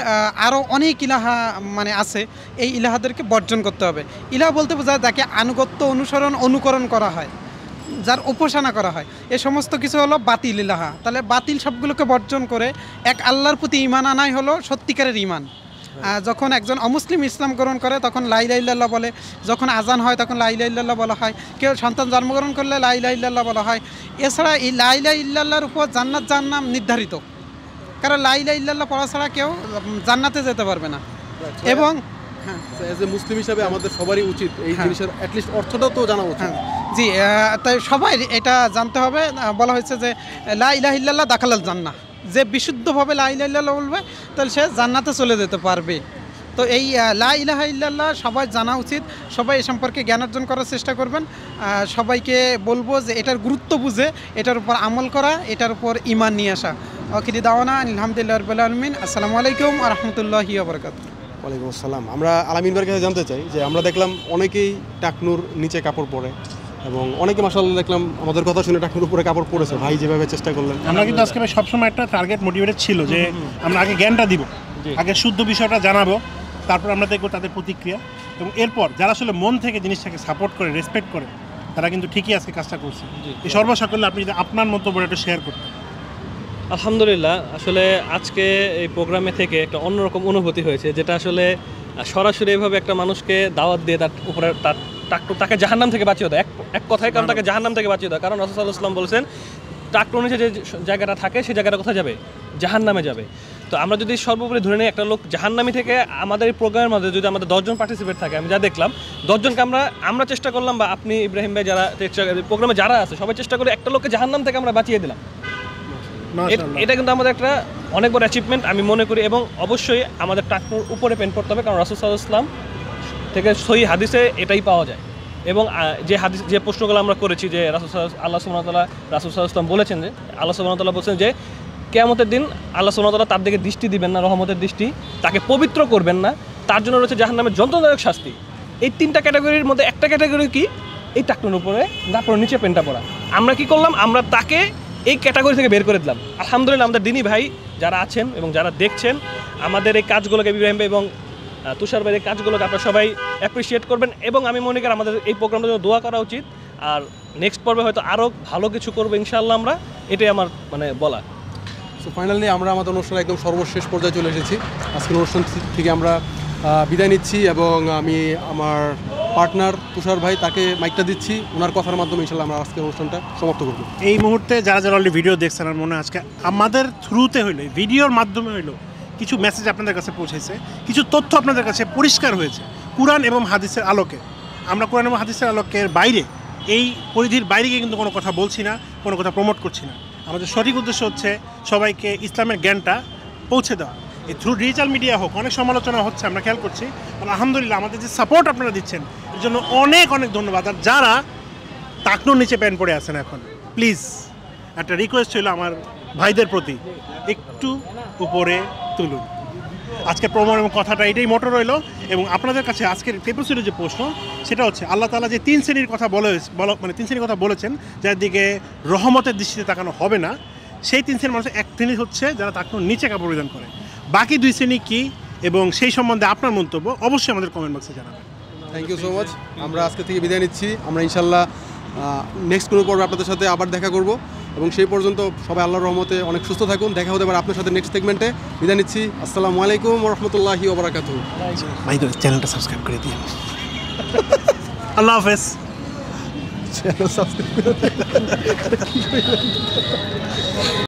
আরও অনেক ইলাহা মানে আছে, এই ইলাহাদেরকে বর্জন করতে হবে। ইলাহা বলতে বোঝায় যাকে আনুগত্য অনুকরণ করা হয়, যার উপাসনা করা হয়, এ সমস্ত কিছু হলো বাতিল ইলাহা। তাহলে বাতিল সবগুলোকে বর্জন করে এক আল্লাহর প্রতি ঈমান আনাই হলো সত্যিকারের ঈমান। যখন একজন অমুসলিম ইসলাম গ্রহণ করে তখন লা ইলাহা ইল্লাল্লাহ বলে, যখন আজান হয় তখন লা ইলাহা ইল্লাল্লাহ বলা হয়, কেউ সন্তান জন্মগ্রহণ করলে লা ইলাহা ইল্লাল্লাহ বলা হয়। এছাড়া এই লা ইলাহা ইল্লাল্লাহর উপর জান্নাত জাহান্নাম নির্ধারিত, কারণ লা ইলাহা ইল্লাল্লাহ পড়া ছাড়া কেউ জান্নাতে যেতে পারবে না। এবং এজ এ মুসলিম হিসাবে আমাদের সবারই উচিত এই জিনিসের অ্যাটলিস্ট অর্থটাও তো জানা উচিত। জি, তাই সবাই এটা জানতে হবে। বলা হয়েছে যে লা ইলাহা ইল্লাল্লাহ দাখালাল জান্নাহ, যে বিশুদ্ধভাবে লা ইলাহা ইল্লাল্লাহ বলবে তাহলে সে জান্নাতে চলে যেতে পারবে। তো এই লা ইলাহা ইল্লাল্লাহ সবাই জানা উচিত, সবাই এ সম্পর্কে জ্ঞান অর্জন করার চেষ্টা করবেন। সবাইকে বলবো যে এটার গুরুত্ব বুঝে এটার উপর আমল করা, এটার উপর ঈমান নিয়ে আসা। আখিরি দাওয়ানা আলহামদুলিল্লাহি রাব্বিল আলামিন। আসসালামু আলাইকুম ওয়া রাহমাতুল্লাহি ওয়া বারাকাতুহু। ওয়ালাইকুম আসসালাম। আমরা আলামিন ভাইয়ের কাছে জানতে চাই যে আমরা দেখলাম অনেকেই টাকনুর নিচে কাপড় পরে, এবং অনেকে মাশাআল্লাহ দেখলাম আমাদের কথা শুনে টাকনুর উপরে কাপড় পরেছে। ভাই যেভাবে চেষ্টা করলেন, আমরা কিন্তু আজকে সবসময় একটা টার্গেট মোটিভেটেড ছিল যে আমরা আগে জ্ঞানটা দিব, আগে শুদ্ধ বিষয়টা জানাবো, তারপর আমরা দেখবো তাদের প্রতিক্রিয়া, এবং এরপর যারা আসলে মন থেকে জিনিসটাকে সাপোর্ট করে রেসপেক্ট করে তারা কিন্তু ঠিকই আজকে কাজটা করছে। এই সর্বসাকল্যে আপনি যদি আপনার মন্তব্যটা একটু শেয়ার করতেন। আলহামদুলিল্লাহ, আসলে আজকে এই প্রোগ্রামে থেকে একটা অন্যরকম অনুভূতি হয়েছে, যেটা আসলে সরাসরি এভাবে একটা মানুষকে দাওয়াত দিয়ে তার উপরে তাকে জাহান্নাম থেকে বাঁচিয়ে দেয়, এক কথায় কারণ তাকে জাহান্নাম থেকে বাঁচিয়ে দেয়। কারণ রাসূল সাল্লাল্লাহু আলাইহি ওয়াসাল্লাম বলেছেন ট্রাক্টর নিচে যে জায়গাটা থাকে সেই জায়গাটা কোথায় যাবে? জাহান্নামে যাবে। তো আমরা যদি সর্বোপরি ধরে নিই একটা লোক জাহান্নামী থেকে, আমাদের এই প্রোগ্রামের মধ্যে যদি আমাদের 10 জন পার্টিসিপেট থাকে, আমি যা দেখলাম 10 জনকে আমরা চেষ্টা করলাম, বা আপনি ইব্রাহিম ভাই যারা প্রোগ্রামে যারা আছে সবাই চেষ্টা করে একটা লোককে জাহান্নাম থেকে আমরা বাঁচিয়ে দিলাম। এটা কিন্তু আমাদের একটা অনেক বড় অ্যাচিভমেন্ট আমি মনে করি। এবং অবশ্যই আমাদের ট্রাক্টর উপরে পেন করতে হবে, কারণ রাসূল সাল্লাল্লাহু আলাইহি ওয়াসাল্লাম থেকে সহিহ হাদিসে এটাই পাওয়া যায়। এবং যে প্রশ্নগুলো আমরা করেছি যে আল্লাহ সুবহানাহু ওয়া তাআলা রাসূল সাল্লাল্লাহু আলাইহি ওয়াসাল্লাম বলেছেন যে আল্লাহ সুবহানাহু ওয়া তাআলা বলেছেন যে কিয়ামতের দিন আল্লাহ সুবহানাহু ওয়া তাআলা তার দিকে দৃষ্টি দিবেন না, রহমতের দৃষ্টি, তাকে পবিত্র করবেন না, তার জন্য রয়েছে জাহান্নামের যন্ত্রণাদায়ক শাস্তি। এই 3টা ক্যাটাগরির মধ্যে একটা ক্যাটাগরি কি? এই ট্রাক্টরের উপরে তারপরে নিচে পেনটা পড়া। আমরা কি করলাম? আমরা তাকে এই ক্যাটাগরি থেকে বের করে দিলাম। আলহামদুলিল্লাহ আমাদের দিনী ভাই যারা আছেন এবং যারা দেখছেন আমাদের এই কাজগুলোকে, ইব্রাহিম ভাই এবং তুষার ভাইয়ের কাজগুলোকে আপনারা সবাই অ্যাপ্রিসিয়েট করবেন। এবং আমি মনে করি আমাদের এই প্রোগ্রামটার জন্য দোয়া করা উচিত। আর নেক্সট পর্বে হয়তো আরও ভালো কিছু করবো ইনশাআল্লাহ আমরা, এটাই আমার বলা। সো ফাইনালি আমরা আমাদের অনুষ্ঠানে একদম সর্বশেষ পর্যায়ে চলে এসেছি। আজকের অনুষ্ঠান থেকে আমরা বিদায় নিচ্ছি এবং আমি আমার পার্টনার তুষার ভাই তাকে মাইকটা দিচ্ছি, ওনার কথার মাধ্যমে ইনশাআল্লাহ আমরা আজকের অনুষ্ঠানটা সমাপ্ত করব। এই মুহূর্তে যারা অলরেডি ভিডিও দেখছেন, আমার মনে হয় আজকে আমাদের থ্রুতে হইলো, ভিডিওর মাধ্যমে হইলো কিছু মেসেজ আপনাদের কাছে পৌঁছেছে, কিছু তথ্য আপনাদের কাছে পরিষ্কার হয়েছে কুরআন এবং হাদিসের আলোকে। আমরা কুরআন এবং হাদিসের আলোকের বাইরে, এই পরিধির বাইরে গিয়ে কিন্তু কোনো কথা বলছি না, কোনো কথা প্রমোট করছি না। আমাদের সঠিক উদ্দেশ্য হচ্ছে সবাইকে ইসলামের জ্ঞানটা পৌঁছে দেওয়া। এই থ্রু ডিজিটাল মিডিয়া হোক, অনেক সমালোচনা হচ্ছে, আমরা খেয়াল করছি। আলহামদুলিল্লাহ আমাদের যে সাপোর্ট আপনারা দিচ্ছেন এর জন্য অনেক অনেক ধন্যবাদ। আর যারা টাকনোর নিচে প্যান পড়ে আছেন এখন, প্লিজ একটা রিকোয়েস্ট ছিল আমার ভাইদের প্রতি, একটু উপরে তুলুন। আজকে প্রমাণ এবং কথাটা এটাই মোটর রইল। এবং আপনাদের কাছে আজকের এপিসোডের যে প্রশ্ন সেটা হচ্ছে, আল্লাহ তাআলা যে 3 শ্রেণীর কথা মানে 3 শ্রেণীর কথা বলেছেন যার দিকে রহমতের দৃষ্টিতে তাকানো হবে না, সেই 3 শ্রেণীর মানুষের এক শ্রেণী হচ্ছে যারা টাকনোর নিচে কাপড় পরিধান করে। বাকি 2 শ্রেণী কী এবং সেই সম্বন্ধে আপনার মন্তব্য অবশ্যই আমাদের কমেন্ট বক্সে জানাবেন। Thank you so much. আমরা আজকে থেকে বিদায় নিচ্ছি। আমরা ইনশাল্লাহ নেক্সট কোনো পর্বে আপনাদের সাথে আবার দেখা করব এবং সেই পর্যন্ত সবাই আল্লাহর রহমতে অনেক সুস্থ থাকুন। দেখা হতে পারে আপনার সাথে নেক্সট সেগমেন্টে। বিদায় নিচ্ছি। আসসালামু আলাইকুম ওয়া রাহমাতুল্লাহি ওয়া বারাকাতুহু। ভাই চ্যানেলটা সাবস্ক্রাইব করে দিন। আল্লাহ হাফেজ। Channel subscribe